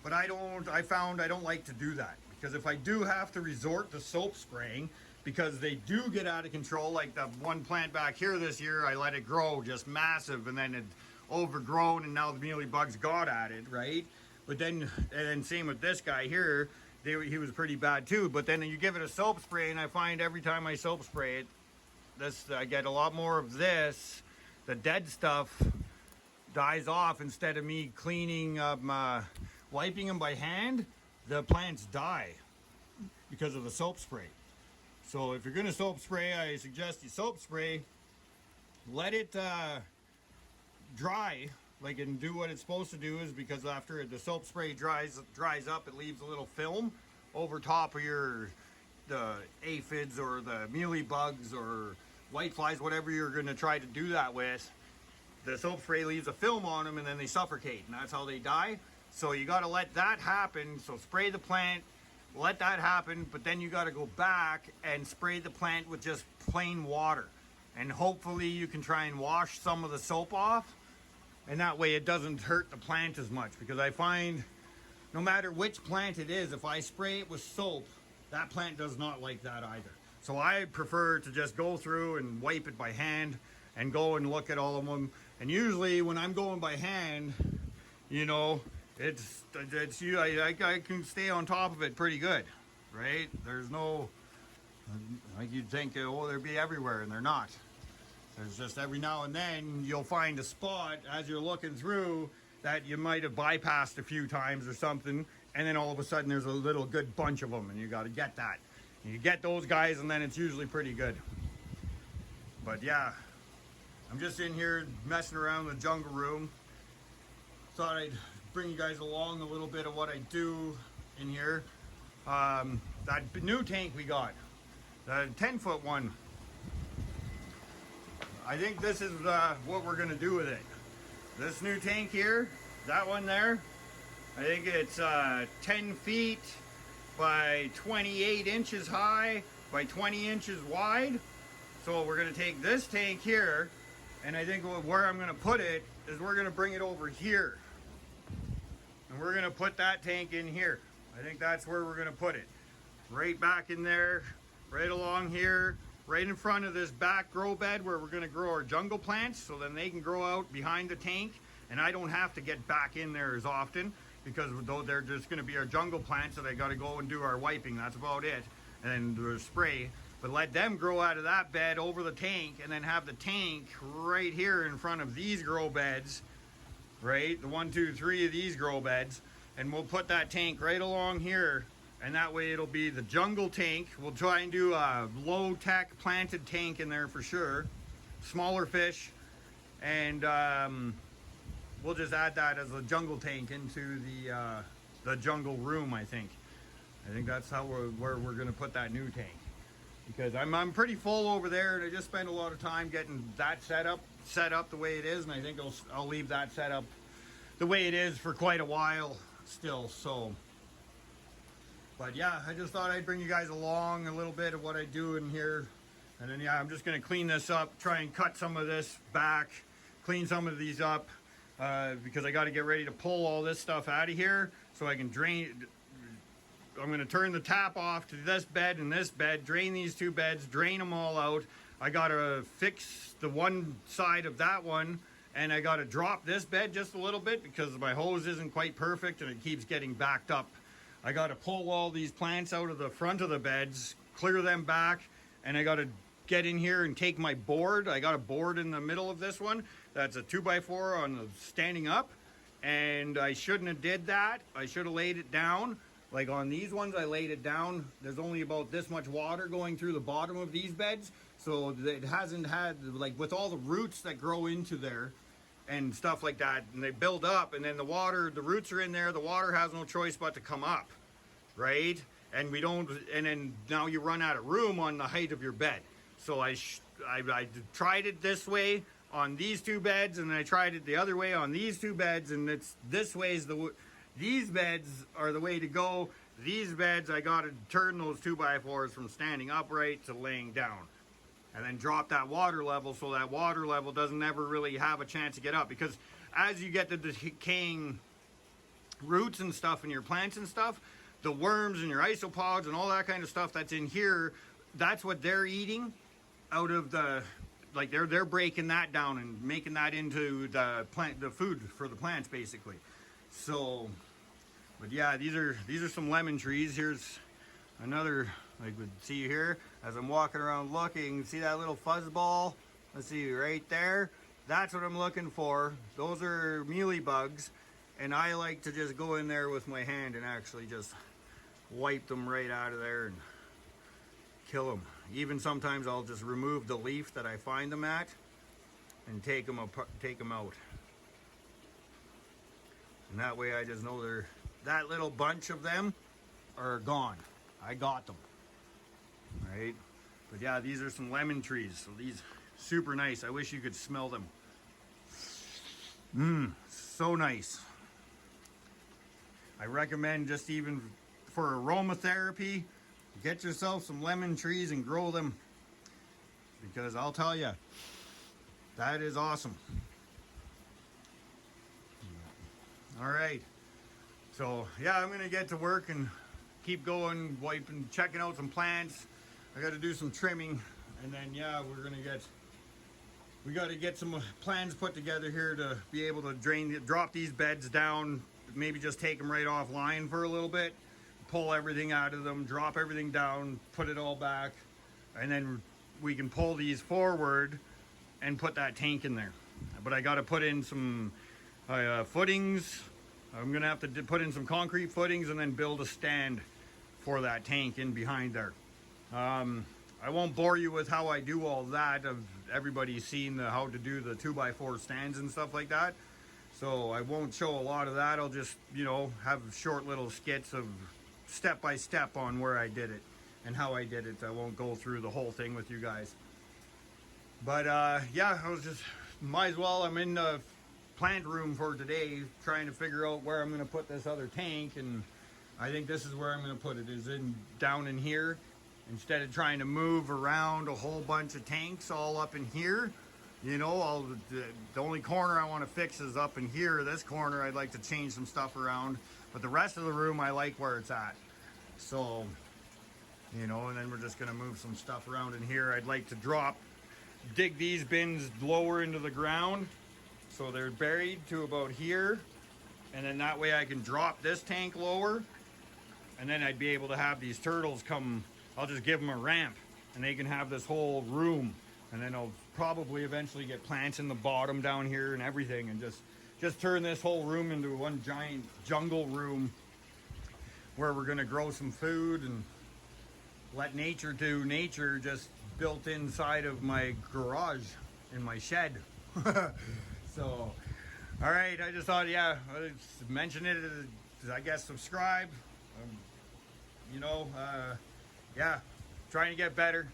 But I found I don't like to do that, because if I do have to resort to soap spraying, because they do get out of control. Like the one plant back here this year, I let it grow just massive, and then it overgrown, and now the mealy bugs got at it, right? But then, and then same with this guy here, he was pretty bad too. But then you give it a soap spray, and I find every time I soap spray it, I get a lot more of this. The dead stuff dies off. Instead of me cleaning, wiping them by hand, the plants die because of the soap spray. So if you're gonna soap spray, I suggest you soap spray, let it dry, like, and do what it's supposed to do, is because after the soap spray dries up, it leaves a little film over top of the aphids or the mealy bugs or white flies, whatever you're gonna try to do that with. The soap spray leaves a film on them, and then they suffocate, and that's how they die. So you got to let that happen. So spray the plant, let that happen, but then you got to go back and spray the plant with just plain water, and hopefully you can try and wash some of the soap off, and that way it doesn't hurt the plant as much. Because I find no matter which plant it is, if I spray it with soap, that plant does not like that either. So I prefer to just go through and wipe it by hand and go and look at all of them. And usually when I'm going by hand, you know, I can stay on top of it pretty good, right? There's no, like you'd think, oh, they'd be everywhere, and they're not. There's just every now and then you'll find a spot as you're looking through that you might have bypassed a few times or something, and then all of a sudden there's a little good bunch of them, and you got to get that. And you get those guys, and then it's usually pretty good. But yeah, I'm just in here messing around in the jungle room. Thought I'd bring you guys along a little bit of what I do in here. That new tank we got, the 10-foot one, I think this is what we're gonna do with it. This new tank here, that one there, I think it's 10 feet by 28 inches high by 20 inches wide. So we're gonna take this tank here, and I think where I'm gonna put it is we're gonna bring it over here. And we're gonna put that tank in here. I think that's where we're gonna put it. Right back in there, right along here, right in front of this back grow bed where we're gonna grow our jungle plants, so then they can grow out behind the tank, and I don't have to get back in there as often, because though they're just gonna be our jungle plants, so they gotta go and do our wiping, that's about it, and the spray. But let them grow out of that bed over the tank, and then have the tank right here in front of these grow beds, right? The 1, 2, 3 of these grow beds, and we'll put that tank right along here, and that way it'll be the jungle tank. We'll try and do a low-tech planted tank in there for sure, smaller fish, and we'll just add that as a jungle tank into the jungle room. I think that's how where we're gonna put that new tank, because I'm pretty full over there, and I just spent a lot of time getting that set up the way it is, and I think I'll leave that set up the way it is for quite a while still. So, but yeah, I just thought I'd bring you guys along a little bit of what I do in here, and then yeah, I'm just gonna clean this up, try and cut some of this back, clean some of these up, because I got to get ready to pull all this stuff out of here so I can drain. I'm going to turn the tap off to this bed and this bed, drain these two beds, drain them all out. I got to fix the one side of that one, and I got to drop this bed just a little bit because my hose isn't quite perfect and it keeps getting backed up. I got to pull all these plants out of the front of the beds, clear them back, and I got to get in here and take my board. I got a board in the middle of this one that's a 2x4 on the standing up, and I shouldn't have did that. I should have laid it down. Like on these ones, I laid it down. There's only about this much water going through the bottom of these beds, so it hasn't had, like, with all the roots that grow into there and stuff like that, and they build up, and then the roots are in there, the water has no choice but to come up, right? And then now you run out of room on the height of your bed. So I tried it this way on these two beds, and then I tried it the other way on these two beds, and these beds are the way to go. These beds, I got to turn those 2x4s from standing upright to laying down, and then drop that water level so that water level doesn't ever really have a chance to get up, because as you get the decaying roots and stuff in your plants and stuff, the worms and your isopods and all that kind of stuff that's in here that's what they're eating out of the, like they're breaking that down and making that into the food for the plants basically. So, but yeah, these are some lemon trees. Here's another, like we see here as I'm walking around looking. See that little fuzz ball? Let's see right there. That's what I'm looking for. Those are mealy bugs, and I like to just go in there with my hand and actually just wipe them right out of there and kill them. Even sometimes I'll just remove the leaf that I find them at and take them out. And that way I just know that little bunch of them are gone. I got them. Right? But yeah, these are some lemon trees. So these super nice. I wish you could smell them. So nice. I recommend, just even for aromatherapy, get yourself some lemon trees and grow them, because I'll tell you, that is awesome. All right, so yeah, I'm gonna get to work and keep going, wiping, checking out some plants. I got to do some trimming, and then yeah, we got to get some plans put together here to be able to drop these beds down, maybe just take them right offline for a little bit, pull everything out of them, drop everything down, put it all back, and then we can pull these forward and put that tank in there. But I got to put in some footings. I'm gonna have to put in some concrete footings and then build a stand for that tank in behind there. I won't bore you with how I do all that. Everybody's seen how to do the 2x4 stands and stuff like that. So I won't show a lot of that. I'll just, have short little skits of step by step on where I did it and how I did it. I won't go through the whole thing with you guys. But yeah, I was just, might as well, I'm in the plant room for today trying to figure out where I'm going to put this other tank, and I think this is where I'm going to put it, is down in here. Instead of trying to move around a whole bunch of tanks all up in here, the only corner I want to fix is up in here. This corner I'd like to change some stuff around, but the rest of the room I like where it's at. So, and then we're just going to move some stuff around in here. I'd like to dig these bins lower into the ground so they're buried to about here, and then that way I can drop this tank lower, and then I'd be able to have these turtles come. I'll just give them a ramp and they can have this whole room, and then I'll probably eventually get plants in the bottom down here and everything, and just turn this whole room into one giant jungle room where we're gonna grow some food and let nature do nature, just built inside of my garage in my shed. So, all right, I just thought, yeah, I'd mention it. I guess subscribe. Yeah, trying to get better.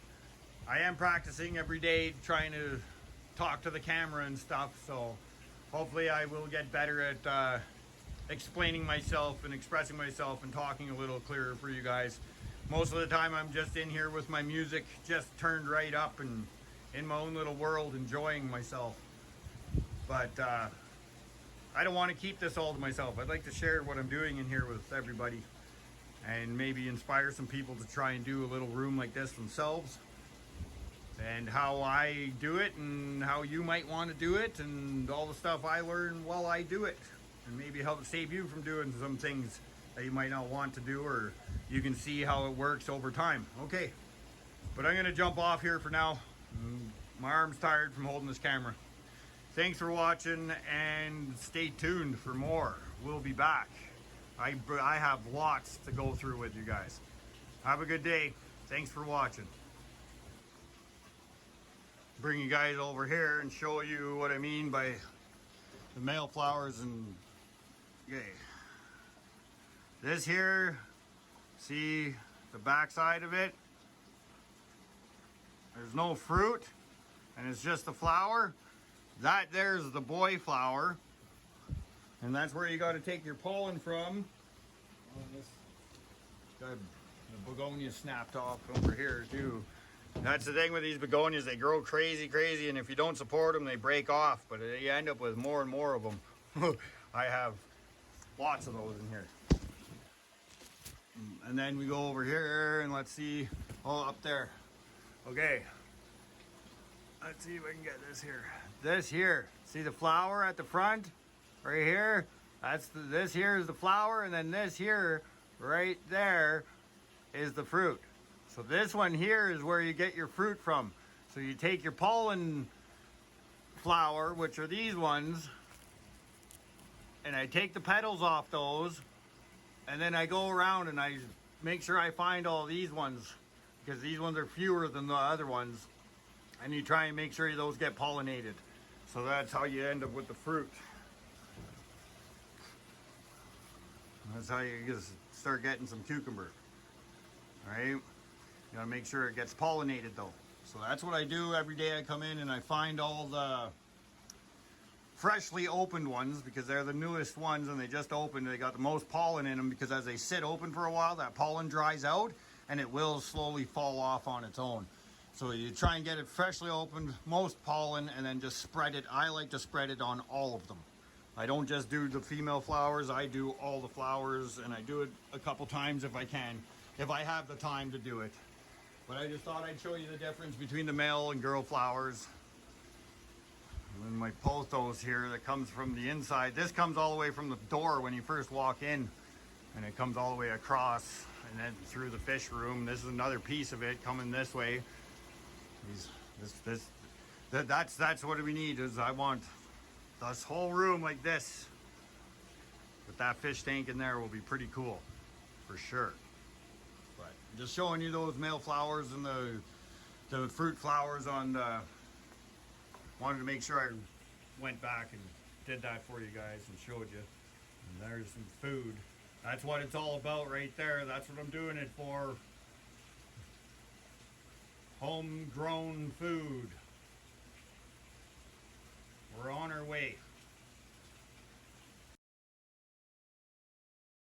I am practicing every day, trying to talk to the camera and stuff, so hopefully I will get better at explaining myself and expressing myself and talking a little clearer for you guys. Most of the time I'm just in here with my music just turned right up and in my own little world enjoying myself. But I don't want to keep this all to myself. I'd like to share what I'm doing in here with everybody, and maybe inspire some people to try and do a little room like this themselves, and how I do it and how you might want to do it, and all the stuff I learn while I do it, and maybe help save you from doing some things that you might not want to do, or you can see how it works over time. Okay, but I'm gonna jump off here for now. My arm's tired from holding this camera. Thanks for watching, and stay tuned for more. We'll be back. I have lots to go through with you guys. Have a good day. Thanks for watching. Bring you guys over here and show you what I mean by the male flowers. And okay, this here, see the back side of it? There's no fruit, and it's just the flower. That there's the boy flower. And that's where you got to take your pollen from. Oh, this got the begonia snapped off over here too. That's the thing with these begonias, they grow crazy, and if you don't support them, they break off, but you end up with more and more of them. I have lots of those in here. And then we go over here and let's see, oh, up there. Okay. Let's see if I can get this here. This here. See the flower at the front? Right here? This here is the flower, and then this here, right there, is the fruit. So this one here is where you get your fruit from. So you take your pollen flower, which are these ones, and I take the petals off those, and then I go around and I make sure I find all these ones, because these ones are fewer than the other ones, and you try and make sure those get pollinated. So that's how you end up with the fruit. That's how you just start getting some cucumber. All right, you gotta make sure it gets pollinated though. So that's what I do every day. I come in and I find all the freshly opened ones, because they're the newest ones and they just opened. They got the most pollen in them, because as they sit open for a while, that pollen dries out and it will slowly fall off on its own. So you try and get it freshly opened, most pollen, and then just spread it. I like to spread it on all of them. I don't just do the female flowers, I do all the flowers, and I do it a couple times if I can, if I have the time to do it. But I just thought I'd show you the difference between the male and girl flowers. And then my pothos here that comes from the inside. This comes all the way from the door when you first walk in, and it comes all the way across and then through the fish room. This is another piece of it coming this way. That's what we need. Is I want this whole room like this, with that fish tank in there will be pretty cool, for sure. But just showing you those male flowers and the fruit flowers on the. Wanted to make sure I went back and did that for you guys and showed you. And there's some food. That's what it's all about right there. That's what I'm doing it for. Homegrown food.